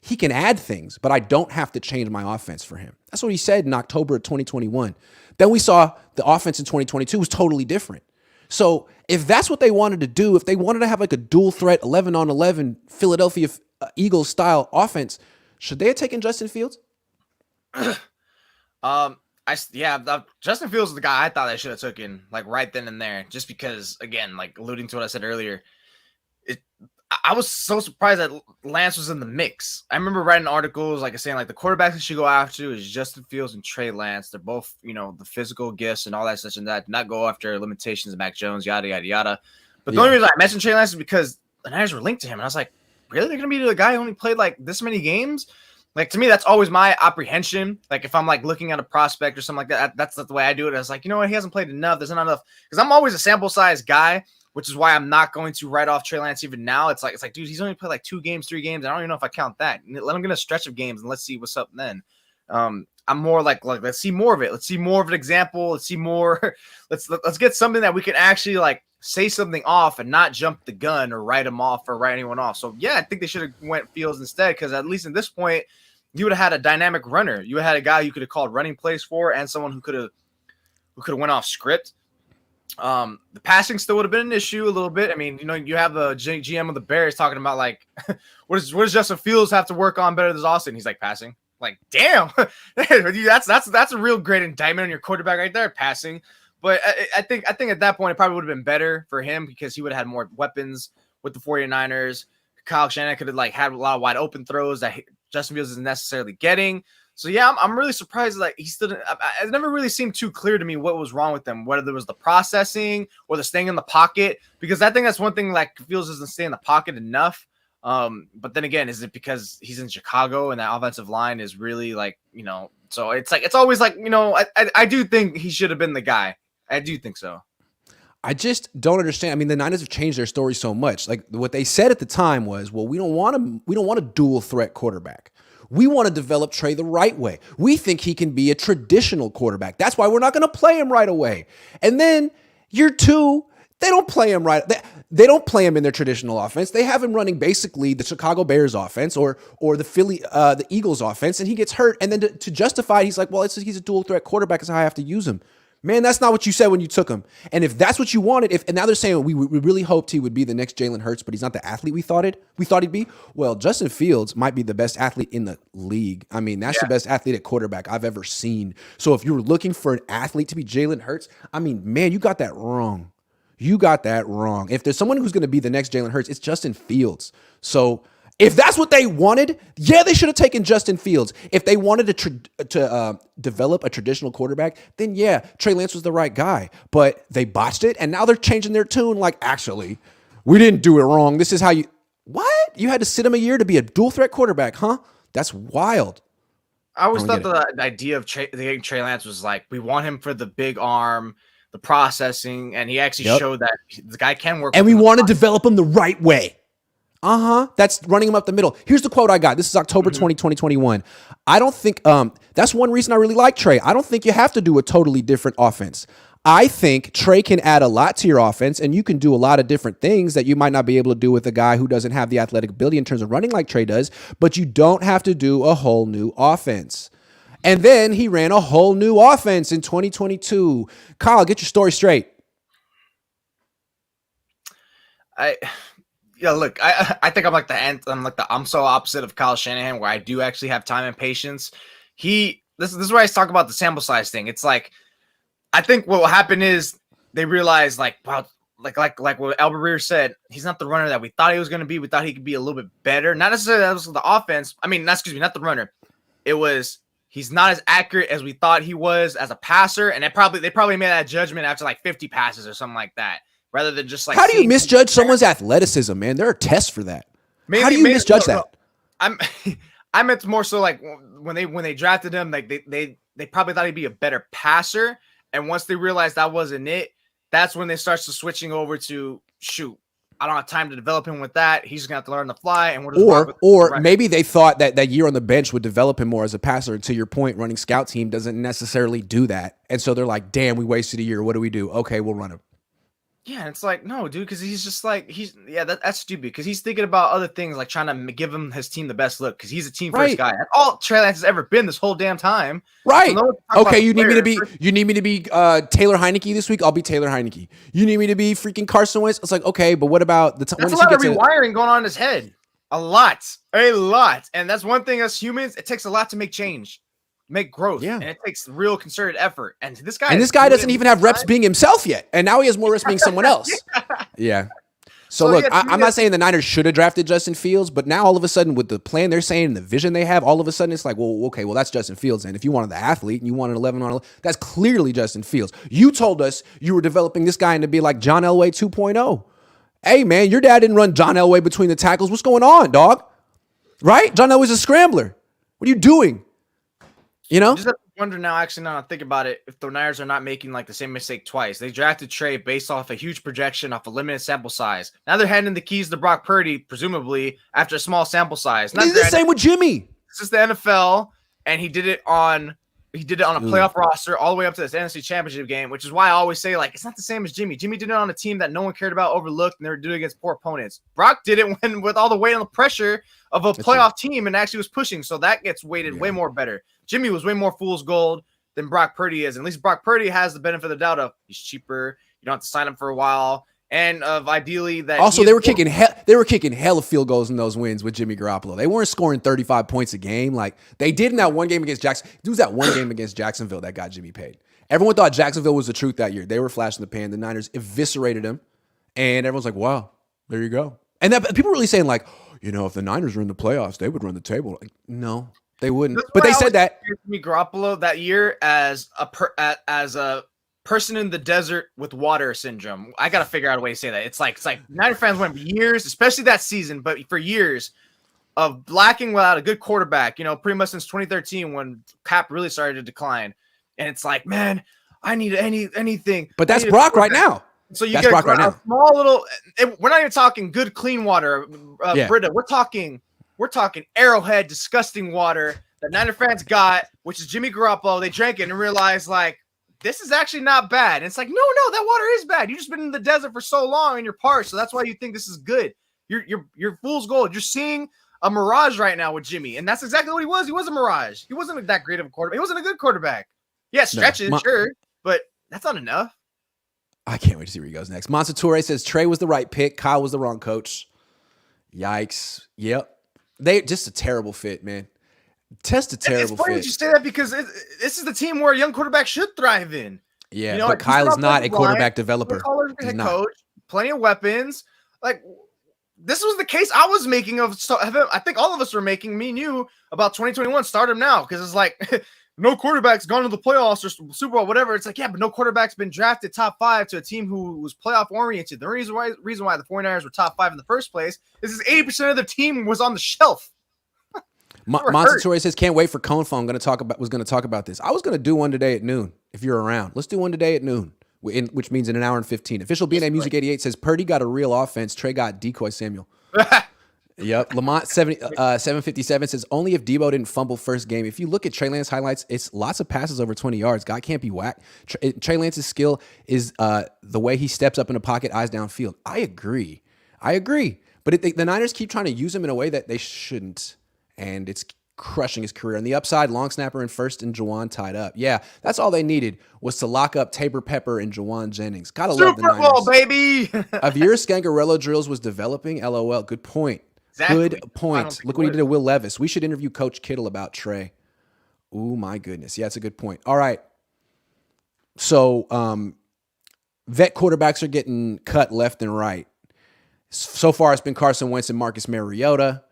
Speaker 1: he can add things, but I don't have to change my offense for him. That's what he said in October of 2021. Then we saw the offense in 2022 was totally different. So if that's what they wanted to do, if they wanted to have like a dual threat 11-on-11 Philadelphia Eagles style offense, should they have taken Justin Fields?
Speaker 2: Justin Fields is the guy I thought they should have taken like right then and there, just because, again, like alluding to what I said earlier, I was so surprised that Lance was in the mix. I remember writing articles like saying like the quarterbacks that should go after is Justin Fields and Trey Lance. They're both, the physical gifts and all that such and that. Not go after limitations of Mac Jones, yada yada yada. But the only reason I mentioned Trey Lance is because the Niners were linked to him, and I was like, really? They're gonna be the guy who only played like this many games? Like, to me, that's always my apprehension. Like, if I'm like looking at a prospect or something like that, that's the way I do it. I was like, you know what? He hasn't played enough. There's not enough. Because I'm always a sample size guy, which is why I'm not going to write off Trey Lance even now. It's like, dude, he's only played like 2 games, 3 games. I don't even know if I count that. Let him get a stretch of games and let's see what's up then. I'm more like let's see more of it. Let's see more of an example. Let's see more. Let's get something that we can actually like say something off and not jump the gun or write him off or write anyone off. So yeah, I think they should have went Fields instead, because at least at this point, you would have had a dynamic runner. You had a guy you could have called running plays for, and someone who could have went off script. The passing still would have been an issue a little bit. I mean, you have the GM of the Bears talking about like, what does Justin Fields have to work on better than Austin? He's like, passing. Like, damn, that's a real great indictment on your quarterback right there, passing. But I think at that point it probably would have been better for him because he would have had more weapons with the 49ers. Kyle Shanahan could have like had a lot of wide open throws that Justin Fields isn't necessarily getting. So yeah, I'm really surprised that he still didn't. It never really seemed too clear to me what was wrong with them, whether there was the processing or the staying in the pocket, because I think that's one thing, like, Fields doesn't stay in the pocket enough. But then again, is it because he's in Chicago and that offensive line is really like, so it's like, it's always like, I do think he should have been the guy. I do think so.
Speaker 1: I just don't understand. I mean, the Niners have changed their story so much. Like, what they said at the time was, well, we don't want a dual threat quarterback. We want to develop Trey the right way. We think he can be a traditional quarterback. That's why we're not going to play him right away. And then year 2, they don't play him right. They don't play him in their traditional offense. They have him running basically the Chicago Bears offense or the Eagles offense, and he gets hurt. And then to justify it, he's like, well, he's a dual threat quarterback. That's how I have to use him. Man, that's not what you said when you took him. And if that's what you wanted, and now they're saying we really hoped he would be the next Jalen Hurts, but he's not the athlete we thought he'd be. Well, Justin Fields might be the best athlete in the league. I mean, that's the best athlete at quarterback I've ever seen. So if you were looking for an athlete to be Jalen Hurts, I mean, man, you got that wrong. You got that wrong. If there's someone who's going to be the next Jalen Hurts, it's Justin Fields. So if that's what they wanted, yeah, they should have taken Justin Fields. If they wanted to develop a traditional quarterback, then yeah, Trey Lance was the right guy. But they botched it, and now they're changing their tune. Like, actually, we didn't do it wrong. This is how you. What? You had to sit him a year to be a dual threat quarterback, huh? That's wild.
Speaker 2: I always
Speaker 1: I don't
Speaker 2: thought the idea of Trey Lance was like, we want him for the big arm, the processing, and he actually showed that the guy can work.
Speaker 1: And we want to develop him the right way. That's running him up the middle. Here's the quote I got. This is October 20, 2021. I don't think that's one reason I really like Trey. I don't think you have to do a totally different offense. I think Trey can add a lot to your offense, and you can do a lot of different things that you might not be able to do with a guy who doesn't have the athletic ability in terms of running like Trey does, but you don't have to do a whole new offense. And then he ran a whole new offense in 2022. Kyle, get your story straight.
Speaker 2: Look, I think I'm so opposite of Kyle Shanahan, where I do actually have time and patience. This is where I talk about the sample size thing. It's like, I think what will happen is they realize, like, wow, like what Albert Breer said, he's not the runner that we thought he was going to be. We thought he could be a little bit better. Not necessarily that was the offense. I mean, not the runner. It was he's not as accurate as we thought he was as a passer, and they probably made that judgment after like 50 passes or something like that, rather than just like.
Speaker 1: How do you misjudge someone's athleticism, man? There are tests for that. How do you misjudge that?
Speaker 2: I meant more so like when they drafted him, like they probably thought he'd be a better passer. And once they realized that wasn't it, that's when they start to switching over to shoot. I don't have time to develop him with that. He's gonna have to learn on the fly. And
Speaker 1: or maybe they thought that year on the bench would develop him more as a passer. And to your point, running scout team doesn't necessarily do that. And so they're like, damn, we wasted a year. What do we do? Okay, we'll run him.
Speaker 2: Yeah, and it's like, no, dude, because he's just like, that's stupid, because he's thinking about other things, like trying to give his team the best look, because he's a team first guy. That's all Trey Lance has ever been this whole damn time.
Speaker 1: Right. So okay, you need me to be Taylor Heineke this week? I'll be Taylor Heineke. You need me to be freaking Carson Wentz? It's like, okay, but what about the time?
Speaker 2: That's a lot of rewiring going on in his head. A lot. And that's one thing as humans, it takes a lot to make change. Make growth, and it takes real concerted effort. And this guy
Speaker 1: doesn't even have reps being himself yet, and now he has more reps being someone else. Yeah. So look, I'm not saying the Niners should have drafted Justin Fields, but now all of a sudden with the plan they're saying and the vision they have, all of a sudden it's like, well, okay, well that's Justin Fields. And if you wanted the athlete and you wanted 11 on 11, that's clearly Justin Fields. You told us you were developing this guy into be like John Elway 2.0. Hey man, your dad didn't run John Elway between the tackles. What's going on, dog? Right? John Elway's a scrambler. What are you doing? You know,
Speaker 2: I just have to wonder now, actually, now I think about it, if the Niners are not making like the same mistake twice. They drafted Trey based off a huge projection, off a limited sample size. Now they're handing the keys to Brock Purdy, presumably after a small sample size.
Speaker 1: It's the same with Jimmy.
Speaker 2: This is the NFL, and he did it on a playoff roster all the way up to this NFC Championship game, which is why I always say, like, it's not the same as Jimmy. Jimmy did it on a team that no one cared about, overlooked, and they were doing it against poor opponents. Brock did it when with all the weight and the pressure of a playoff team and actually was pushing, so that gets weighted way more better. Jimmy was way more fool's gold than Brock Purdy is. And at least Brock Purdy has the benefit of the doubt of he's cheaper. You don't have to sign him for a while. And of ideally that
Speaker 1: also they were kicking hella field goals in those wins with Jimmy Garoppolo. They weren't scoring 35 points a game like they did in that one game against Jackson. It was that one game against Jacksonville that got Jimmy paid. Everyone thought Jacksonville was the truth that year. They were flashing the pan. The Niners eviscerated him, and everyone's like, "Wow, there you go." And that people were really saying like, you know, if the Niners were in the playoffs, they would run the table. Like, no. They wouldn't, but they said that.
Speaker 2: Jimmy Garoppolo that year as a person in the desert with water syndrome. I got to figure out a way to say that. It's like Niner fans went years, especially that season, but for years of lacking without a good quarterback. You know, pretty much since 2013 when Cap really started to decline, and it's like, man, I need anything.
Speaker 1: But that's Brock right now.
Speaker 2: So you get a small little. We're not even talking good clean water, Brita. We're talking Arrowhead, disgusting water that Niner fans got, which is Jimmy Garoppolo. They drank it and realized, like, this is actually not bad. And it's like, no, that water is bad. You've just been in the desert for so long and you're parched, so that's why you think this is good. You're fool's gold. You're seeing a mirage right now with Jimmy, and that's exactly what he was. He was a mirage. He wasn't that great of a quarterback. He wasn't a good quarterback. Yeah, stretches, sure, but that's not enough.
Speaker 1: I can't wait to see where he goes next. Monsature says Trey was the right pick. Kyle was the wrong coach. Yikes. Yep. They just a terrible fit, man. It's funny
Speaker 2: that you say that because this is the team where a young quarterback should thrive in.
Speaker 1: Yeah, you know, but Kyle is not a quarterback developer.
Speaker 2: Head coach, plenty of weapons. Like, this was the case I was making of. I think all of us were making, me and you, about 2021. Start him now because it's like no quarterback's gone to the playoffs or Super Bowl, whatever. It's like, yeah, but no quarterback's been drafted top 5 to a team who was playoff oriented. The reason why the 49ers were top 5 in the first place is 80% of the team was on the shelf.
Speaker 1: Monster says, can't wait for Cohn Phone. Was going to talk about this. I was going to do one today at noon. If you're around, let's do one today at noon, which means in an hour and 15. Official BNA Music 88 says Purdy got a real offense. Trey got decoy Samuel. Yep. Lamont 757 says only if Deebo didn't fumble first game. If you look at Trey Lance highlights, it's lots of passes over 20 yards. Guy can't be whacked. Trey Lance's skill is the way he steps up in the pocket, eyes downfield. I agree. But the Niners keep trying to use him in a way that they shouldn't, and it's crushing his career. On the upside, long snapper in first and Juwan tied up. Yeah, that's all they needed was to lock up Tabor Pepper and Juwan Jennings. Gotta love the Niners.
Speaker 2: Super Bowl, baby!
Speaker 1: Avir Scangarello drills was developing. LOL. Good point. Exactly. Good point. Look what he did to Will Levis. We should interview Coach Kittle about Trey. Oh, my goodness. Yeah, it's a good point. All right. So, vet quarterbacks are getting cut left and right. So far, it's been Carson Wentz and Marcus Mariota.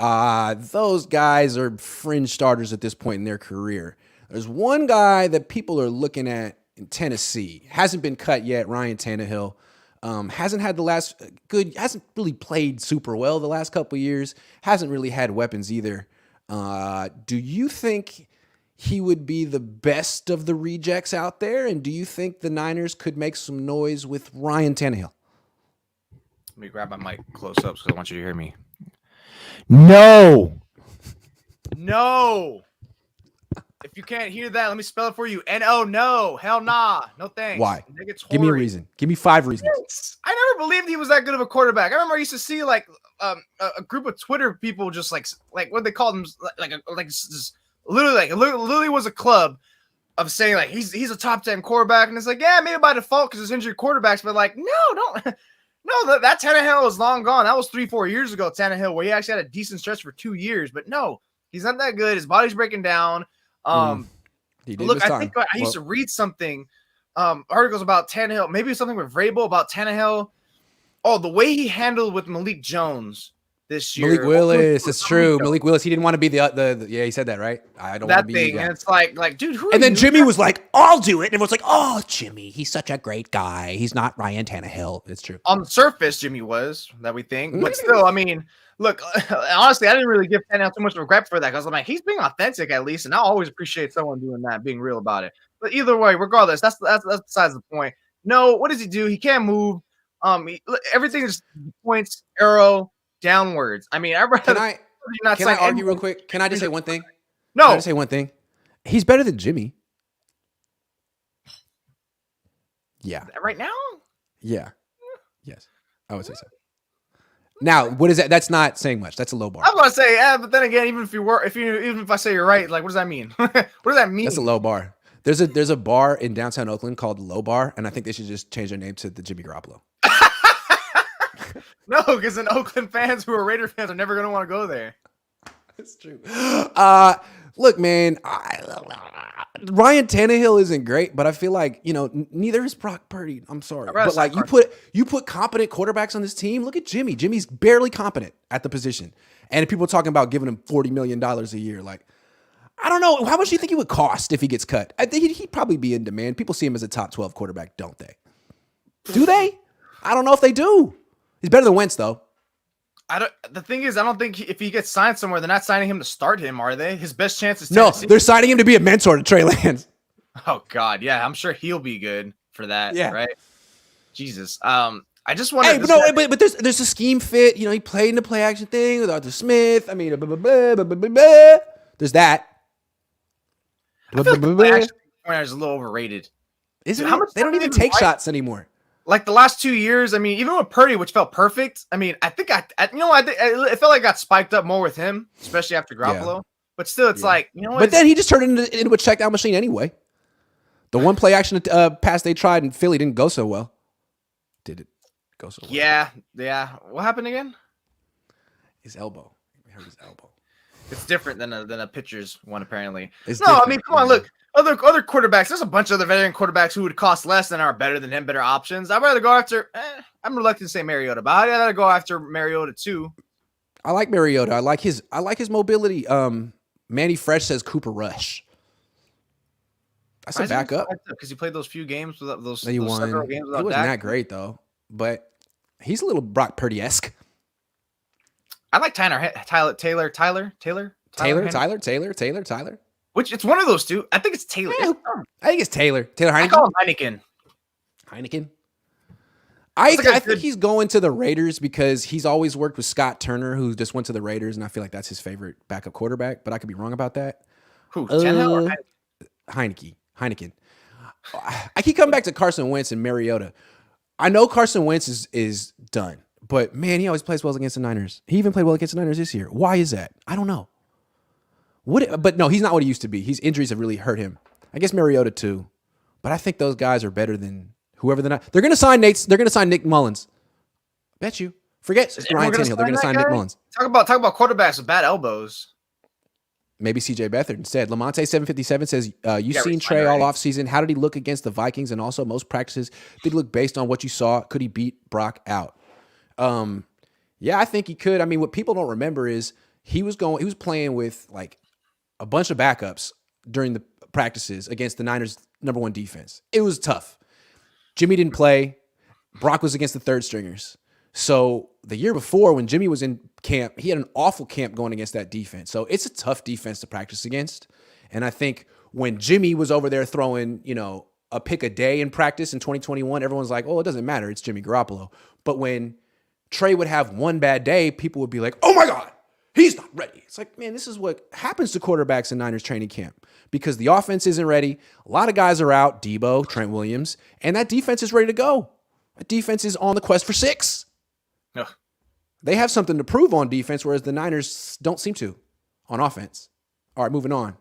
Speaker 1: Those guys are fringe starters at this point in their career. There's one guy that people are looking at in Tennessee. Hasn't been cut yet, Ryan Tannehill. Hasn't had hasn't really played super well the last couple of years. Hasn't really had weapons either. Do you think he would be the best of the rejects out there? And do you think the Niners could make some noise with Ryan Tannehill?
Speaker 2: Let me grab my mic close up because I want you to hear me. No. If you can't hear that, let me spell it for you. N-O, no. Hell nah. No thanks.
Speaker 1: Why? Give me a reason. Give me 5 reasons.
Speaker 2: I never believed he was that good of a quarterback. I remember I used to see like a group of Twitter people just like what they called them literally was a club of saying like he's a top 10 quarterback, and it's like, yeah, maybe by default because it's injured quarterbacks, but like no, that Tannehill is long gone. That was 3-4 years ago, Tannehill, where he actually had a decent stretch for 2 years. But no, he's not that good. His body's breaking down. Look, I think I used to read something, articles about Tannehill, maybe something with Vrabel about Tannehill. Oh, the way he handled with Malik Jones this year.
Speaker 1: Malik Willis, it's true. Malik Willis, he didn't want to be the yeah, he said that, right? I don't want to be
Speaker 2: that thing. And it's like, dude, who?
Speaker 1: And then Jimmy was like, I'll do it. And everyone's like, oh, Jimmy, he's such a great guy. He's not Ryan Tannehill. It's true.
Speaker 2: On the surface, Jimmy was, that we think. But still, I mean, look, honestly, I didn't really give Tannehill too much regret for that because I'm like, he's being authentic at least, and I always appreciate someone doing that, being real about it. But either way, regardless, that's besides the point. No, what does he do? He can't move. Everything just points arrow downwards. I mean,
Speaker 1: can I argue real quick? Can I just say one thing?
Speaker 2: No.
Speaker 1: Can I just say one thing? He's better than Jimmy. Yeah.
Speaker 2: Right now?
Speaker 1: Yeah. Yes. I would say so. Now, what is that? That's not saying much. That's a low bar.
Speaker 2: I was going to say, yeah, but then again, even if I say you're right, like, what does that mean? What does that mean?
Speaker 1: That's a low bar. There's a bar in downtown Oakland called Low Bar, and I think they should just change their name to the Jimmy Garoppolo.
Speaker 2: No, because then Oakland fans who are Raider fans are never going to want to go there.
Speaker 1: That's true. Look, man, Ryan Tannehill isn't great, but I feel like, neither is Brock Purdy. I'm sorry. But like you put competent quarterbacks on this team. Look at Jimmy. Jimmy's barely competent at the position. And people are talking about giving him $40 million a year. Like, I don't know. How much do you think he would cost if he gets cut? I think he'd probably be in demand. People see him as a top 12 quarterback, don't they? Do they? I don't know if they do. He's better than Wentz, though.
Speaker 2: The thing is, I don't think if he gets signed somewhere, they're not signing him to start him, are they? His best chance is Tennessee.
Speaker 1: No, they're signing him to be a mentor to Trey Lance.
Speaker 2: Oh God, yeah, I'm sure he'll be good for that. Yeah, right. Jesus, I just want
Speaker 1: to. Hey, but there's a scheme fit. He played in the play action thing with Arthur Smith. I mean, there's that.
Speaker 2: I feel like the play action is a little overrated.
Speaker 1: Isn't it? They don't even take shots anymore.
Speaker 2: Like the last 2 years, I mean, even with Purdy, which felt perfect. I mean, I think it felt like I got spiked up more with him, especially after Garoppolo. Yeah. But still, it's like,
Speaker 1: But then he just turned into a check down machine anyway. The one play action pass they tried in Philly didn't go so well. Did it go so well?
Speaker 2: Yeah. What happened again?
Speaker 1: His elbow. He hurt his elbow.
Speaker 2: It's different than a pitcher's one, apparently.
Speaker 1: I
Speaker 2: mean, come on, look. Other quarterbacks, there's a bunch of other veteran quarterbacks who would cost less than are better than him, better options. I'd rather go after, I'm reluctant to say Mariota, but I'd rather go after Mariota too.
Speaker 1: I like Mariota. I like his mobility. Manny Fresh says Cooper Rush. That's a backup.
Speaker 2: Because he played those few games without those
Speaker 1: That he won.
Speaker 2: several games without
Speaker 1: He wasn't
Speaker 2: Dak.
Speaker 1: that great though, but he's a little Brock Purdy-esque.
Speaker 2: I like Taylor. Which it's one of those two. I think it's Taylor.
Speaker 1: Yeah, I think it's Taylor. Taylor Heineken.
Speaker 2: I call him Heineken.
Speaker 1: Heineken. I think he's going to the Raiders because he's always worked with Scott Turner, who just went to the Raiders, and I feel like that's his favorite backup quarterback. But I could be wrong about that.
Speaker 2: Who? Tannehill or
Speaker 1: Heineken. I keep coming back to Carson Wentz and Mariota. I know Carson Wentz is done, but man, he always plays well against the Niners. He even played well against the Niners this year. Why is that? I don't know. But no, he's not what he used to be. His injuries have really hurt him. I guess Mariota too, but I think those guys are better than whoever they're going to sign. They're going to sign Nick Mullins. Bet you. Forget Ryan Tannehill. They're going to sign Nick Mullins.
Speaker 2: Talk about quarterbacks with bad elbows.
Speaker 1: Maybe CJ Beathard instead. Lamonte757 says, you've seen Trey all offseason. How did he look against the Vikings? And also most practices, did he look based on what you saw? Could he beat Brock out? Yeah, I think he could. I mean, what people don't remember is he was playing with like a bunch of backups during the practices against the Niners' number one defense. It was tough. Jimmy didn't play. Brock was against the third stringers. So the year before when Jimmy was in camp, he had an awful camp going against that defense. So it's a tough defense to practice against. And I think when Jimmy was over there throwing, a pick a day in practice in 2021, everyone's like, oh, it doesn't matter. It's Jimmy Garoppolo. But when Trey would have one bad day, people would be like, oh my God, he's not ready. It's like, man, this is what happens to quarterbacks in Niners training camp because the offense isn't ready. A lot of guys are out, Deebo, Trent Williams, and that defense is ready to go. That defense is on the quest for 6.
Speaker 2: Ugh.
Speaker 1: They have something to prove on defense, whereas the Niners don't seem to on offense. All right, moving on.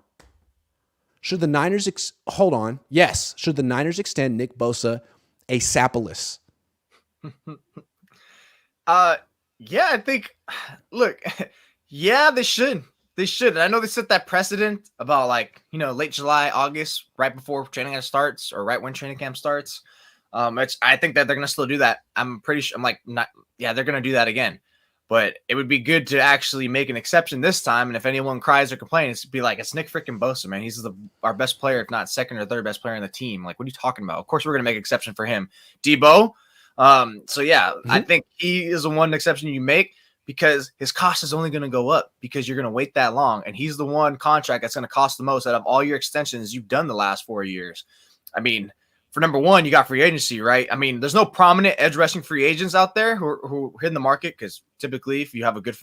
Speaker 1: Should the Niners hold on? Yes. Should the Niners extend Nick Bosa a Sapolis?
Speaker 2: Yeah, I think. Look, yeah, they should. They should. I know they set that precedent about late July, August, right before training camp starts, or right when training camp starts. I think that they're gonna still do that. I'm pretty sure. They're gonna do that again. But it would be good to actually make an exception this time. And if anyone cries or complains, be like, it's Nick freaking Bosa, man. He's our best player, if not second or third best player on the team. Like, what are you talking about? Of course, we're gonna make an exception for him, Deebo. I think he is the one exception you make because his cost is only going to go up because you're going to wait that long. And he's the one contract that's going to cost the most out of all your extensions you've done the last 4 years. I mean, for number one, you got free agency, right? I mean, there's no prominent edge rushing free agents out there who hit in the market because typically if you have a good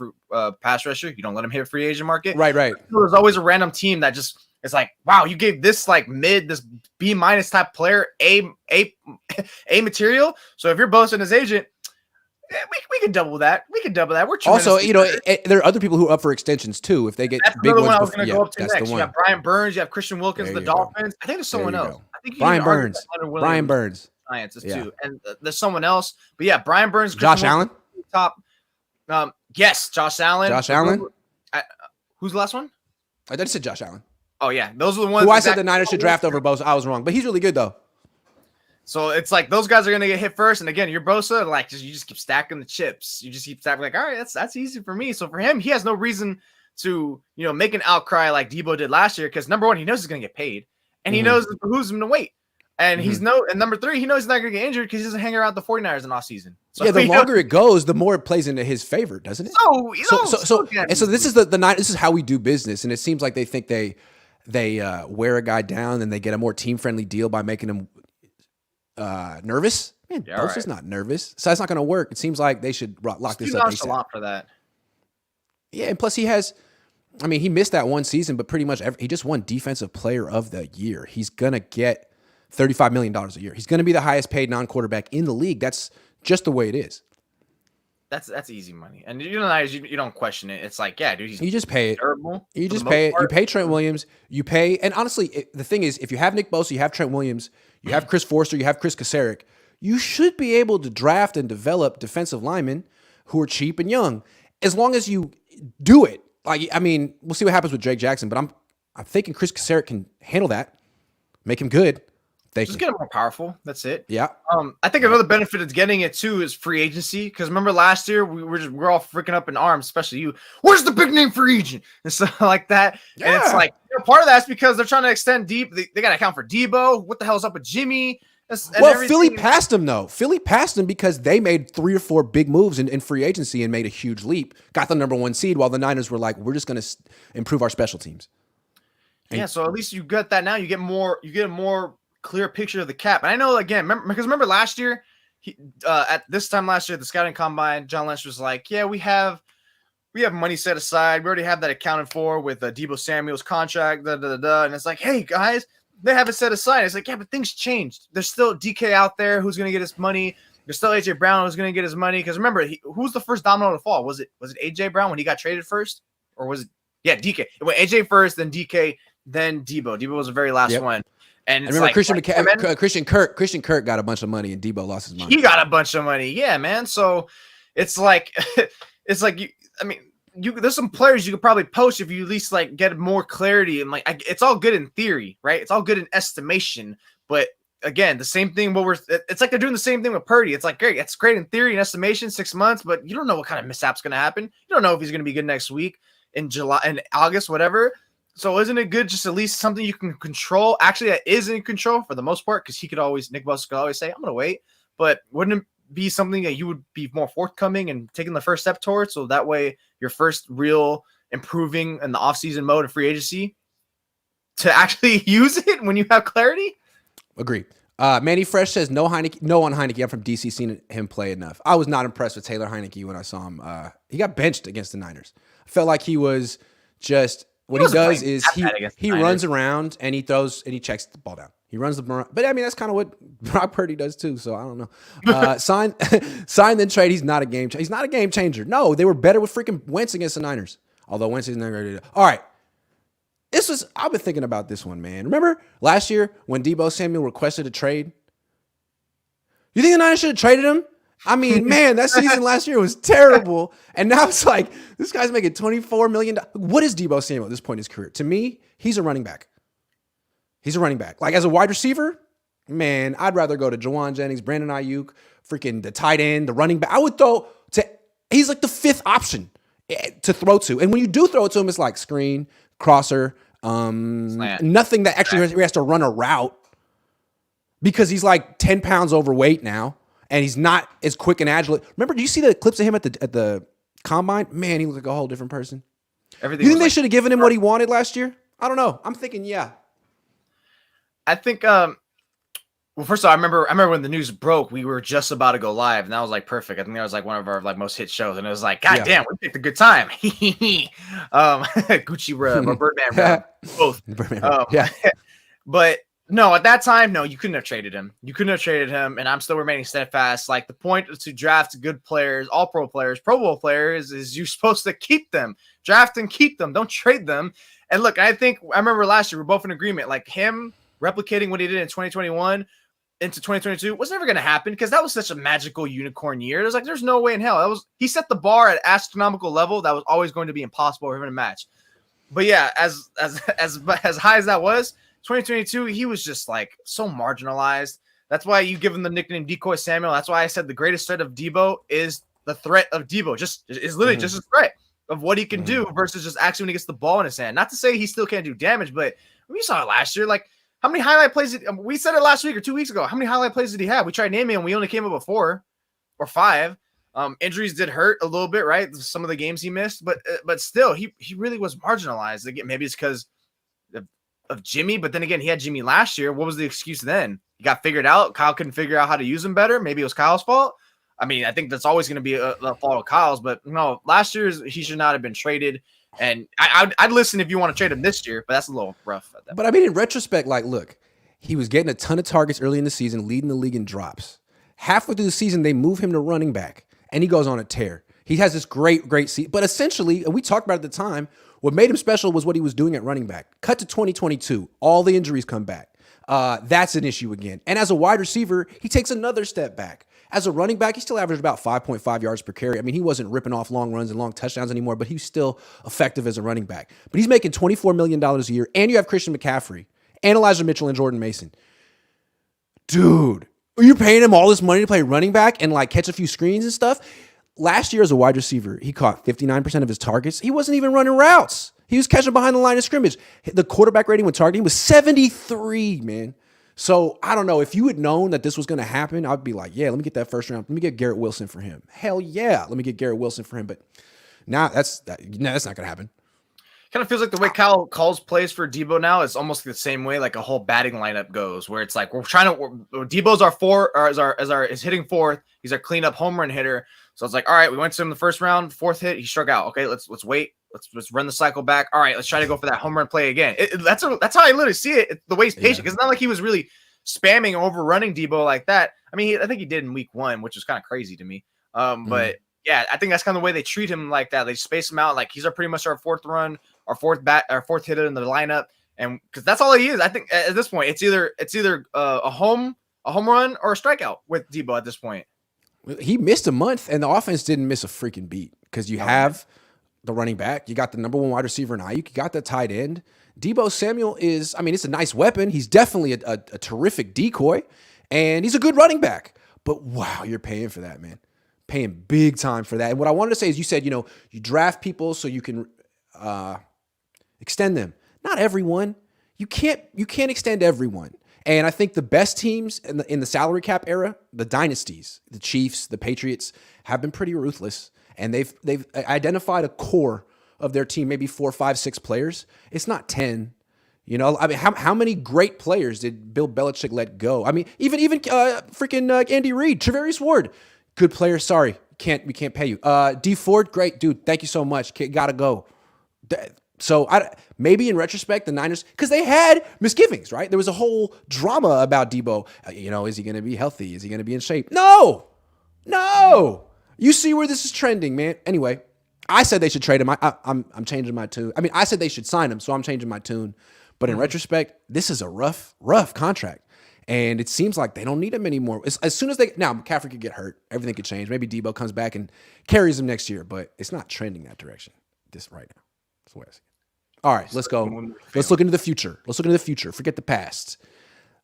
Speaker 2: pass rusher, you don't let him hit free agent market.
Speaker 1: Right.
Speaker 2: There's always a random team that just it's like, wow, you gave this this B- type player a material. So if you're boasting his agent, we can double that. We're
Speaker 1: also, there are other people who are up for extensions too. If they get
Speaker 2: that's
Speaker 1: big
Speaker 2: another
Speaker 1: ones,
Speaker 2: one I was going to go up to next. You have Brian Burns, you have Christian Wilkins, the Dolphins. I think there's someone else. I think
Speaker 1: Brian Burns.
Speaker 2: Sciences too, and there's someone else. But yeah, Brian Burns,
Speaker 1: Josh Allen,
Speaker 2: top. Yes, Josh Allen. Who's the last one?
Speaker 1: I just said Josh Allen.
Speaker 2: Oh, yeah. Those are the ones.
Speaker 1: Who I said the Niners should draft over Bosa. I was wrong. But he's really good, though.
Speaker 2: So it's like those guys are going to get hit first. And again, you're Bosa. You just keep stacking the chips. You just keep stacking all right, that's easy for me. So for him, he has no reason to, make an outcry like Deebo did last year. Because number one, he knows he's going to get paid. And he knows who's him to wait. And and number three, he knows he's not going to get injured because he doesn't hang around the 49ers in off season. So
Speaker 1: yeah, the longer it goes, the more it plays into his favor, doesn't it? So this is the night. This is how we do business. And it seems like they think they wear a guy down and they get a more team-friendly deal by making him nervous. Man, Bosa's not nervous. So that's not going to work. It seems like they should lock this up.
Speaker 2: A lot for that.
Speaker 1: Yeah, and plus he missed that one season, but pretty much he just won Defensive Player of the Year. He's going to get $35 million a year. He's going to be the highest paid non-quarterback in the league. That's just the way it is.
Speaker 2: That's easy money. And you don't question it. It's like, yeah, dude,
Speaker 1: you just pay it.
Speaker 2: Durable,
Speaker 1: you just pay it. You pay Trent Williams. You pay, and honestly, the thing is, if you have Nick Bosa, you have Trent Williams, you have Chris Forster, you have Chris Kasarik, you should be able to draft and develop defensive linemen who are cheap and young, as long as you do it. We'll see what happens with Drake Jackson, but I'm thinking Chris Kasarik can handle that, make him good. Thank
Speaker 2: Just
Speaker 1: you.
Speaker 2: get him more powerful. That's it.
Speaker 1: Yeah.
Speaker 2: I think another benefit of getting it too is free agency. Because remember last year we're all freaking up in arms, especially you. Where's the big name free agent and stuff like that?
Speaker 1: Yeah.
Speaker 2: And it's like part of that's because they're trying to extend deep. They got to account for Deebo. What the hell's up with Jimmy?
Speaker 1: Philly passed him though. Philly passed him because they made 3 or 4 big moves in free agency and made a huge leap. Got the number 1 seed while the Niners were like, we're just going to improve our special teams.
Speaker 2: Yeah, so at least you get that now. You get a more clear picture of the cap. And I know again, remember last year, at this time last year, the scouting combine, John Lynch was like, "Yeah, we have money set aside. We already have that accounted for with Deebo Samuel's contract." And it's like, "Hey guys, they have it set aside." It's like, "Yeah, but things changed. There's still DK out there who's going to get his money. There's still AJ Brown who's going to get his money." Because remember, who's the first domino to fall? Was it AJ Brown when he got traded first, or was it DK? It went AJ first, then DK, then Deebo. Deebo was the very last one. And
Speaker 1: I remember Christian Kirk got a bunch of money and Deebo lost his mind.
Speaker 2: He got a bunch of money. Yeah, man. So it's like there's some players you could probably poach if you at least like get more clarity and it's all good in theory, right? It's all good in estimation, but again, the same thing. It's like they're doing the same thing with Purdy. It's like great. It's great in theory and estimation, 6 months, but you don't know what kind of mishap's going to happen. You don't know if he's going to be good next week, in July, in August, whatever. So isn't it good just at least something you can control? Actually, that is in control for the most part, because Nick Bosa could always say, "I'm going to wait." But wouldn't it be something that you would be more forthcoming and taking the first step towards? So that way, your first real improving in the offseason mode of free agency to actually use it when you have clarity.
Speaker 1: Agree. Manny Fresh says no on Heineke. I'm from DC, seen him play enough. I was not impressed with Taylor Heineke when I saw him. He got benched against the Niners. I felt like he was just. What he does is he runs around and he throws and he checks the ball down. He runs the ball. But I mean, that's kind of what Brock Purdy does too. So I don't know. Sign then trade. He's not a game changer. He's not a game changer. No, they were better with freaking Wentz against the Niners. Although Wentz is never ready to. All right. I've been thinking about this one, man. Remember last year when Deebo Samuel requested a trade? You think the Niners should have traded him? I mean, man, that season last year was terrible. And now it's like, this guy's making $24 million. What is Deebo Samuel at this point in his career? To me, he's a running back. He's a running back. Like, as a wide receiver, man, I'd rather go to Jawan Jennings, Brandon Ayuk, freaking the tight end, the running back. I would throw he's like the 5th option to throw to. And when you do throw it to him, it's like screen, crosser, nothing that actually has to run a route, because he's like 10 pounds overweight now. And he's not as quick and agile. Remember, do you see the clips of him at the combine? Man, he looked like a whole different person. You think they should have given him what he wanted last year? I don't know. I'm thinking, yeah.
Speaker 2: I think, well, first of all, I remember when the news broke, we were just about to go live, and that was like perfect. I think that was like one of our like most hit shows, and it was like, God damn, we picked a good time. Gucci Rub or Birdman Rub, both. Yeah, but. No, at that time, no, you couldn't have traded him. And I'm still remaining steadfast. Like, the point to draft good players, all pro players, Pro Bowl players, is you're supposed to keep them. Draft and keep them. Don't trade them. And look, I remember last year, we're both in agreement. Like, him replicating what he did in 2021 into 2022 was never going to happen, because that was such a magical unicorn year. There's no way in hell. He set the bar at astronomical level that was always going to be impossible for him to match. But yeah, as high as that was, 2022, he was just like so marginalized. That's why you give him the nickname Decoy Samuel. That's why I said the greatest threat of Deebo is the threat of Deebo. Just literally just a threat of what he can do versus just actually when he gets the ball in his hand. Not to say he still can't do damage, but we saw it last year. Like, how many highlight plays we said it last week or 2 weeks ago? How many highlight plays did he have? We tried naming him. We only came up with 4 or 5. Injuries did hurt a little bit, right? Some of the games he missed, but still, he really was marginalized. Again, maybe it's because of Jimmy, but then again, he had Jimmy last year. What was the excuse then? He got figured out. Kyle couldn't figure out how to use him better. Maybe it was Kyle's fault. I mean, I think that's always going to be a fault of Kyle's, but no, last year he should not have been traded. And I'd listen if you want to trade him this year, but that's a little rough.
Speaker 1: But I mean, in retrospect, like, look, he was getting a ton of targets early in the season, leading the league in drops. Halfway through the season, they move him to running back, and he goes on a tear. He has this great season. But essentially, and we talked about it at the time, what made him special was what he was doing at running back. Cut to 2022. All the injuries come back. That's an issue again. And as a wide receiver, he takes another step back. As a running back, he still averaged about 5.5 yards per carry. I mean, he wasn't ripping off long runs and long touchdowns anymore, but he's still effective as a running back. But he's making $24 million a year, and you have Christian McCaffrey, and Elijah Mitchell, and Jordan Mason. dude, you're paying him all this money to play running back and like catch a few screens and stuff. Last year as a wide receiver, he caught 59% of his targets. He wasn't even running routes. He was catching behind the line of scrimmage. The quarterback rating when targeting was 73, man. So I don't know. If you had known that this was going to happen, I'd be like, yeah, let me get that first round. Let me get Garrett Wilson for him. Hell yeah, let me get Garrett Wilson for him. But now that's not going to happen.
Speaker 2: Kind of feels like the way Kyle calls plays for Deebo now is almost the same way like a whole batting lineup goes, where it's like Deebo's our four or is hitting fourth. He's our cleanup home run hitter. So it's like, all right, we went to him the first round, fourth hit, he struck out. Okay, let's wait. Let's run the cycle back. All right, let's try to go for that home run play again. That's how I literally see it. The way he's patient, because it's not like he was really spamming overrunning Deebo like that. I mean, I think he did in week 1, which was kind of crazy to me. But yeah, I think that's kind of the way they treat him like that. They space him out like he's pretty much our fourth run, our fourth hitter in the lineup, and because that's all he is. I think at this point, it's either a home run or a strikeout with Deebo at this point.
Speaker 1: He missed a month, and the offense didn't miss a freaking beat because you have the running back, you got the number 1 wide receiver in Ayuk, you got the tight end. Deebo Samuel is, I mean, it's a nice weapon. He's definitely a terrific decoy, and he's a good running back. But wow, you're paying for that, man. Paying big time for that. And what I wanted to say is you said, you draft people so you can extend them. Not everyone. You can't extend everyone. And I think the best teams in the salary cap era, the dynasties, the Chiefs, the Patriots, have been pretty ruthless. And they've identified a core of their team, maybe 4, 5, 6 players. It's not 10. I mean, how many great players did Bill Belichick let go? I mean, even freaking Andy Reid, Trevarius Ward, good player. Sorry, we can't pay you. D Ford, great dude. Thank you so much. Gotta go. So maybe in retrospect, the Niners, because they had misgivings, right? There was a whole drama about Deebo. Is he going to be healthy? Is he going to be in shape? No. You see where this is trending, man. Anyway, I said they should trade him. I'm changing my tune. I mean, I said they should sign him, so I'm changing my tune. But in retrospect, this is a rough contract. And it seems like they don't need him anymore. As soon as now McCaffrey could get hurt. Everything could change. Maybe Deebo comes back and carries him next year, but it's not trending that direction right now. That's the way I see it. All right, let's go. Let's look into the future. Forget the past.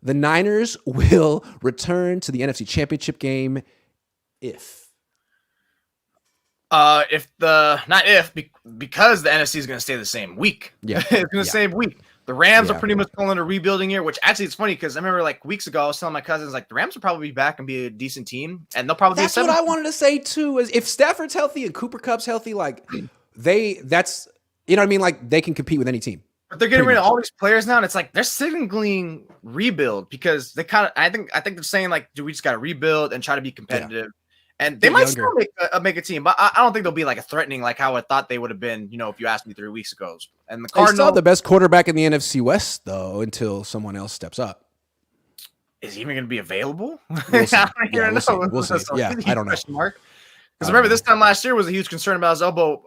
Speaker 1: The Niners will return to the NFC Championship game
Speaker 2: because the NFC is going to stay the same week.
Speaker 1: Yeah,
Speaker 2: it's going to same week. The Rams are pretty much calling a rebuilding year, which actually it's funny because I remember like weeks ago I was telling my cousins like the Rams will probably be back and be a decent team, and they'll probably.
Speaker 1: That's what I wanted to say too. Is if Stafford's healthy and Cooper Kupp's healthy, like that's what I mean. Like they can compete with any team.
Speaker 2: But they're getting rid of all these players now, and it's like they're signaling rebuild because they kind of. I think they're saying like, do we just got to rebuild and try to be competitive? Yeah. And they might still make a team, but I don't think they'll be like a threatening like how I thought they would have been, if you asked me 3 weeks ago. And the Cardinals,
Speaker 1: they still have the best quarterback in the NFC West, though, until someone else steps up.
Speaker 2: Is he even going to be available?
Speaker 1: We'll see. We'll see. Yeah, I don't know.
Speaker 2: Because remember, this time last year was a huge concern about his elbow.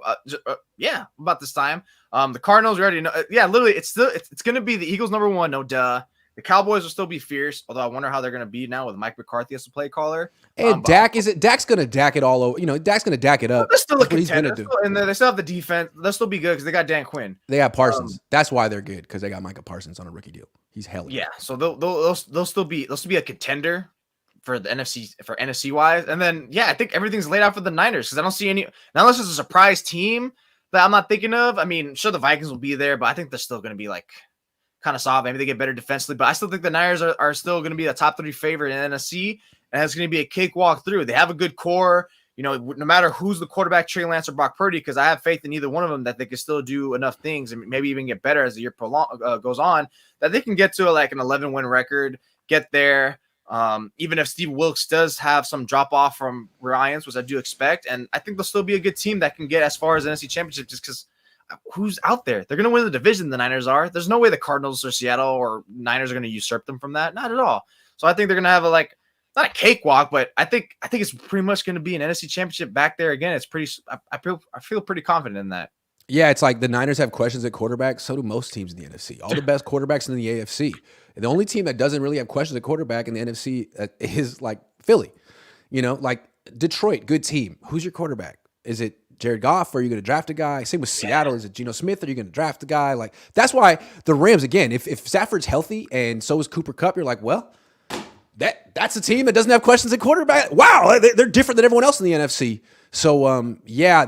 Speaker 2: About this time. The Cardinals, we already know. Literally, it's going to be the Eagles number 1, no duh. The Cowboys will still be fierce, although I wonder how they're going to be now with Mike McCarthy as the play caller.
Speaker 1: And Dak's going to Dak it all over. Dak's going to Dak it up.
Speaker 2: They're still a contender. And they still have the defense. They'll still be good because they got Dan Quinn.
Speaker 1: They have Parsons. That's why they're good, because they got Micah Parsons on a rookie deal. He's hell.
Speaker 2: Yeah, so they'll still be a contender for the NFC wise. And then I think everything's laid out for the Niners because I don't see any unless it's a surprise team that I'm not thinking of. I mean, sure the Vikings will be there, but I think they're still going to be like kind of soft. Maybe they get better defensively, but I still think the Niners are still going to be a top 3 favorite in NFC, and it's going to be a cakewalk through. They have a good core, no matter who's the quarterback, Trey Lance or Brock Purdy, because I have faith in either one of them that they can still do enough things and maybe even get better as the year goes on, that they can get to like an 11-win record, get there. Even if Steve Wilkes does have some drop off from Ryans, which I do expect, and I think they'll still be a good team that can get as far as the NFC Championship just because who's out there? They're going to win the division. The Niners are. There's no way the Cardinals or Seattle or Niners are going to usurp them from that. Not at all. So I think they're going to have not a cakewalk, but I think it's pretty much going to be an NFC Championship back there again. It's pretty. I feel pretty confident in that.
Speaker 1: Yeah, it's like the Niners have questions at quarterback. So do most teams in the NFC. All the best quarterbacks in the AFC. The only team that doesn't really have questions at quarterback in the NFC is like Philly. Like Detroit, good team. Who's your quarterback? Is it Jared Goff, or are you going to draft a guy? Same with Seattle. Is it Geno Smith? Or are you going to draft a guy? Like that's why the Rams, again, if Stafford's healthy and so is Cooper Kupp, you're like, well, that's a team that doesn't have questions at quarterback. Wow, they're different than everyone else in the NFC. So yeah,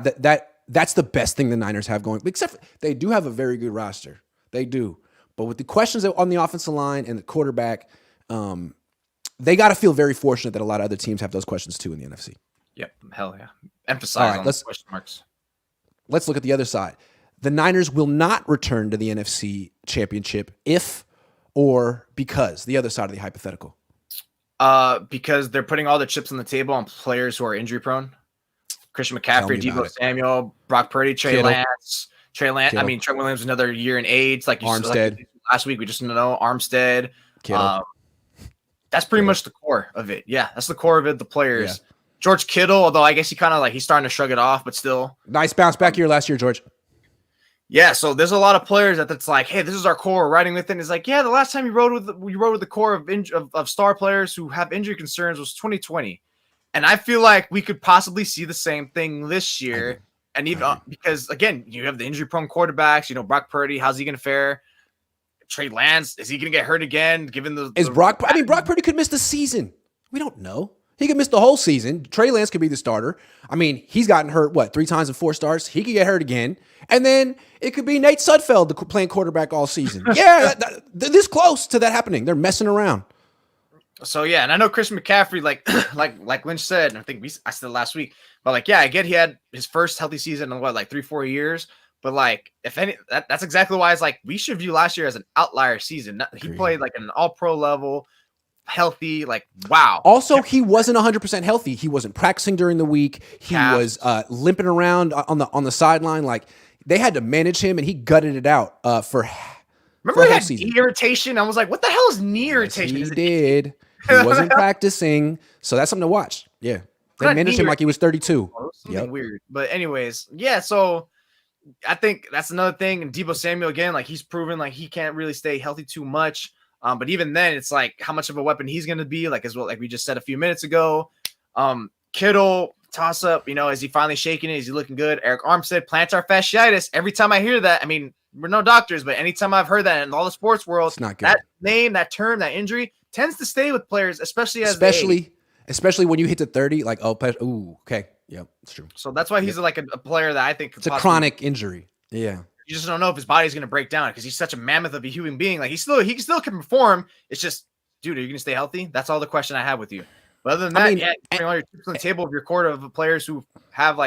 Speaker 1: that's the best thing the Niners have going. Except they do have a very good roster. They do. But with the questions on the offensive line and the quarterback, they got to feel very fortunate that a lot of other teams have those questions too in the NFC.
Speaker 2: Yep, hell yeah. Emphasize on the question marks.
Speaker 1: Let's look at the other side. The Niners will not return to the NFC Championship if or because the other side of the hypothetical.
Speaker 2: Because they're putting all their chips on the table on players who are injury prone. Christian McCaffrey, Deebo Samuel, Brock Purdy, Trey Lance. I mean, Trent Williams another year in age. Like you
Speaker 1: Armstead.
Speaker 2: Like last week, we just know Armstead. That's pretty much the core of it. Yeah, that's the core of it. The players. Yeah. George Kittle, although I guess he's starting to shrug it off, but still.
Speaker 1: Nice bounce back year last year, George.
Speaker 2: Yeah, so there's a lot of players that's like, hey, this is our core. We're riding with it. And it's like, yeah, the last time you rode with the core of star players who have injury concerns was 2020, and I feel like we could possibly see the same thing this year. And even because again, you have the injury-prone quarterbacks. You know, Brock Purdy, how's he going to fare? Trey Lance, is he going to get hurt again? Given
Speaker 1: Brock Purdy could miss the season. We don't know. He could miss the whole season. Trey Lance could be the starter. I mean, he's gotten hurt, 3 times in 4 starts? He could get hurt again. And then it could be Nate Sudfeld playing quarterback all season. Yeah, they're this close to that happening. They're messing around.
Speaker 2: So, yeah, and I know Christian McCaffrey, like Lynch said, and I think I said it last week, but, I get he had his first healthy season in, 3-4 years? But, if any, that's exactly why it's we should view last year as an outlier season. He played, an all-pro level, healthy, wow.
Speaker 1: Also, he wasn't 100% healthy. He wasn't practicing during the week. He was limping around on the sideline. They had to manage him, and he gutted it out for.
Speaker 2: Remember, he had knee irritation. I was like, "What the hell is knee irritation?"
Speaker 1: Yes, he did. He wasn't practicing, so that's something to watch. Yeah, they managed him like he was 32.
Speaker 2: Something weird, but anyways, yeah. So I think that's another thing. And Deebo Samuel again, he's proven he can't really stay healthy too much. But even then, it's how much of a weapon he's going to be, as we just said a few minutes ago. Kittle, toss up, is he finally shaking it? Is he looking good? Eric Armstead, plantar fasciitis. Every time I hear that, I mean, we're no doctors, but anytime I've heard that in all the sports world,
Speaker 1: it's not good.
Speaker 2: That name, that term, that injury tends to stay with players, especially
Speaker 1: when you hit to 30, okay. Yep, it's true.
Speaker 2: So that's why he's a player that I think
Speaker 1: it's a chronic injury. Yeah.
Speaker 2: You just don't know if his body's going to break down because he's such a mammoth of a human being. He still can perform. It's just, dude, are you going to stay healthy? That's all the question I have with you. But other than that, putting all your chips on the table of your core of players who have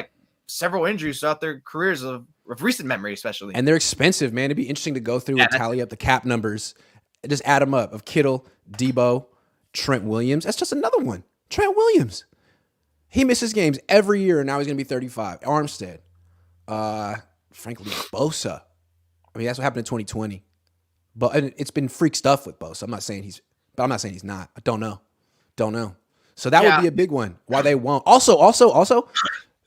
Speaker 2: several injuries throughout their careers of recent memory, especially.
Speaker 1: And they're expensive, man. It'd be interesting to go through and tally up the cap numbers and just add them up of Kittle, Deebo, Trent Williams. That's just another one. Trent Williams. He misses games every year, and now he's going to be 35. Armstead. Frankly, Bosa. I mean, that's what happened in 2020. But it's been freak stuff with Bosa. I'm not saying he's not. I don't know. So that would be a big one. Why they won't. Also,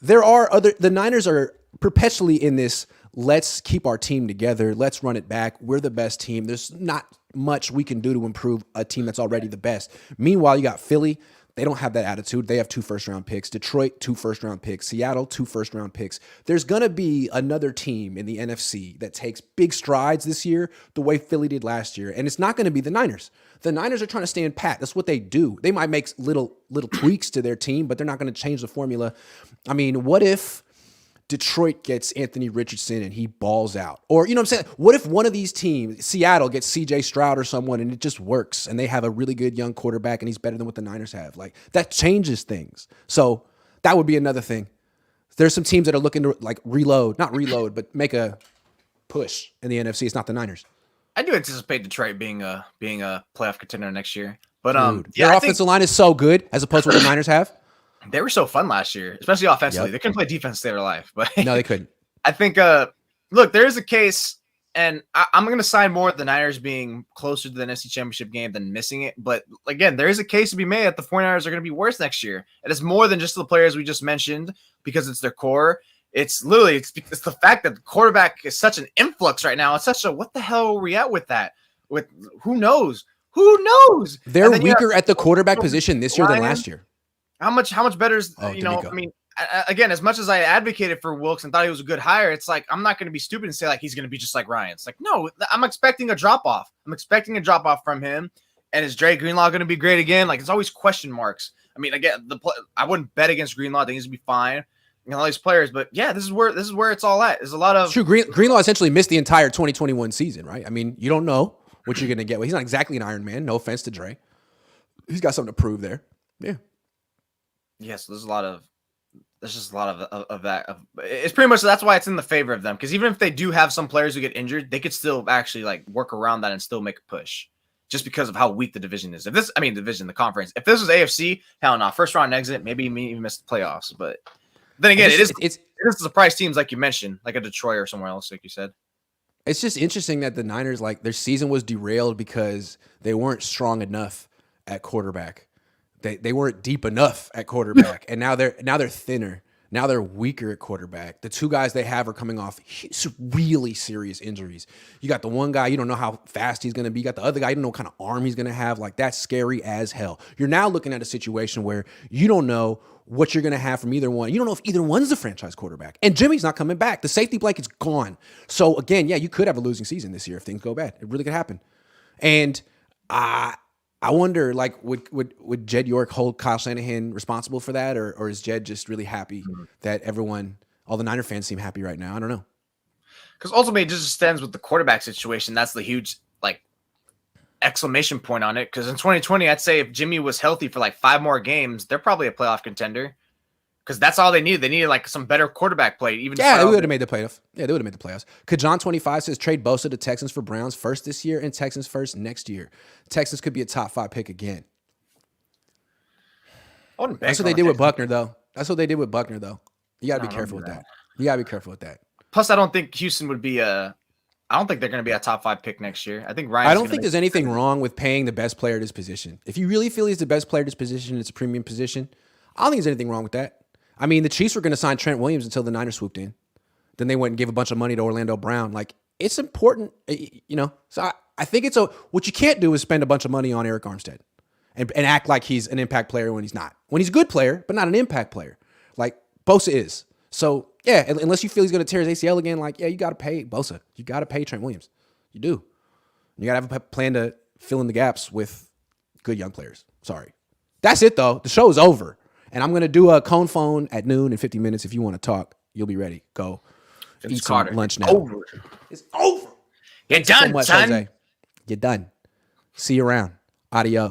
Speaker 1: the Niners are perpetually in this, let's keep our team together. Let's run it back. We're the best team. There's not much we can do to improve a team that's already the best. Meanwhile, you got Philly. They don't have that attitude. They have 2 first-round picks. Detroit, 2 first-round picks. Seattle, 2 first-round picks. There's going to be another team in the NFC that takes big strides this year the way Philly did last year, and it's not going to be the Niners. The Niners are trying to stand pat. That's what they do. They might make little tweaks to their team, but they're not going to change the formula. I mean, what if Detroit gets Anthony Richardson and he balls out? Or, you know what I'm saying? What if one of these teams, Seattle, gets CJ Stroud or someone and it just works and they have a really good young quarterback and he's better than what the Niners have? That changes things. So that would be another thing. There's some teams that are looking to not reload, but make a push in the NFC. It's not the Niners.
Speaker 2: I do anticipate Detroit being a playoff contender next year. But
Speaker 1: their offensive line is so good as opposed to what the Niners have.
Speaker 2: They were so fun last year, especially offensively. Yep. They couldn't play defense to save their life. But
Speaker 1: no, they couldn't.
Speaker 2: I think, look, there is a case, and I'm going to sign more with the Niners being closer to the NFC Championship game than missing it. But, again, there is a case to be made that the 49ers are going to be worse next year. And it's more than just the players we just mentioned because it's their core. It's literally it's the fact that the quarterback is such an influx right now. It's such a what the hell are we at with that? With who knows? Who knows?
Speaker 1: They're weaker at the quarterback position this year than last year.
Speaker 2: How much better is I mean, again, as much as I advocated for Wilkes and thought he was a good hire, it's I'm not going to be stupid and say he's going to be just like Ryan. It's no, I'm expecting a drop off. I'm expecting a drop off from him, And is Dre Greenlaw going to be great again? Like, it's always question marks. I mean, again, I wouldn't bet against Greenlaw. I think he's going to be fine. All these players, but yeah, this is where it's all at. There's a lot of
Speaker 1: true. Greenlaw essentially missed the entire 2021 season, right? I mean, you don't know what you're gonna get. Well, he's not exactly an Iron Man. No offense to Dre, he's got something to prove there. Yeah.
Speaker 2: Yes, there's just a lot of that. It's pretty much that's why it's in the favor of them, because even if they do have some players who get injured, they could still actually like work around that and still make a push, just because of how weak the division is. The conference. If this was AFC, hell no, first round exit, maybe even miss the playoffs, but. Then again, it is surprise teams like you mentioned, like a Detroit or somewhere else, like you said.
Speaker 1: It's just interesting that the Niners, like, their season was derailed because they weren't strong enough at quarterback. They weren't deep enough at quarterback, and now they're thinner. Now they're weaker at quarterback. The two guys they have are coming off really serious injuries. You got the one guy, you don't know how fast he's going to be. You got the other guy, you don't know what kind of arm he's going to have. Like, that's scary as hell. You're now looking at a situation where you don't know what you're going to have from either one. You don't know if either one's the franchise quarterback. And Jimmy's not coming back. The safety blanket's gone. So, again, yeah, you could have a losing season this year if things go bad. It really could happen. And I wonder, like, would Jed York hold Kyle Shanahan responsible for that, or is Jed just really happy that all the Niner fans seem happy right now? I don't know.
Speaker 2: Because ultimately, it just stands with the quarterback situation. That's the huge, like, exclamation point on it. Because in 2020, I'd say if Jimmy was healthy for like 5 more games, they're probably a playoff contender. Because that's all they needed. They needed like some better quarterback play.
Speaker 1: They would have made the playoff. Yeah, they would have made the playoffs. John 25 says trade Bosa to Texans for Browns first this year and Texans first next year. Texans could be a top 5 pick again. That's what they did with Buckner, though. You got to be careful with that.
Speaker 2: Plus, I don't think Houston would be I don't think they're going to be a top 5 pick next year. I think
Speaker 1: I don't think there's anything wrong with paying the best player at his position. If you really feel he's the best player at his position, it's a premium position. I don't think there's anything wrong with that. I mean, the Chiefs were going to sign Trent Williams until the Niners swooped in. Then they went and gave a bunch of money to Orlando Brown. Like, it's important, you know. So I think what you can't do is spend a bunch of money on Eric Armstead and act like he's an impact player when he's not. When he's a good player, but not an impact player, like Bosa is. So, yeah, unless you feel he's going to tear his ACL again, like, yeah, you got to pay Bosa. You got to pay Trent Williams. You do. You got to have a plan to fill in the gaps with good young players. Sorry. That's it, though. The show is over. And I'm going to do a Cohn phone at noon in 50 minutes. If you want to talk, you'll be ready. Go eat some lunch now. It's over.
Speaker 2: You're done,
Speaker 1: so much,
Speaker 2: son.
Speaker 1: Jose. You're done. See you around. Adios.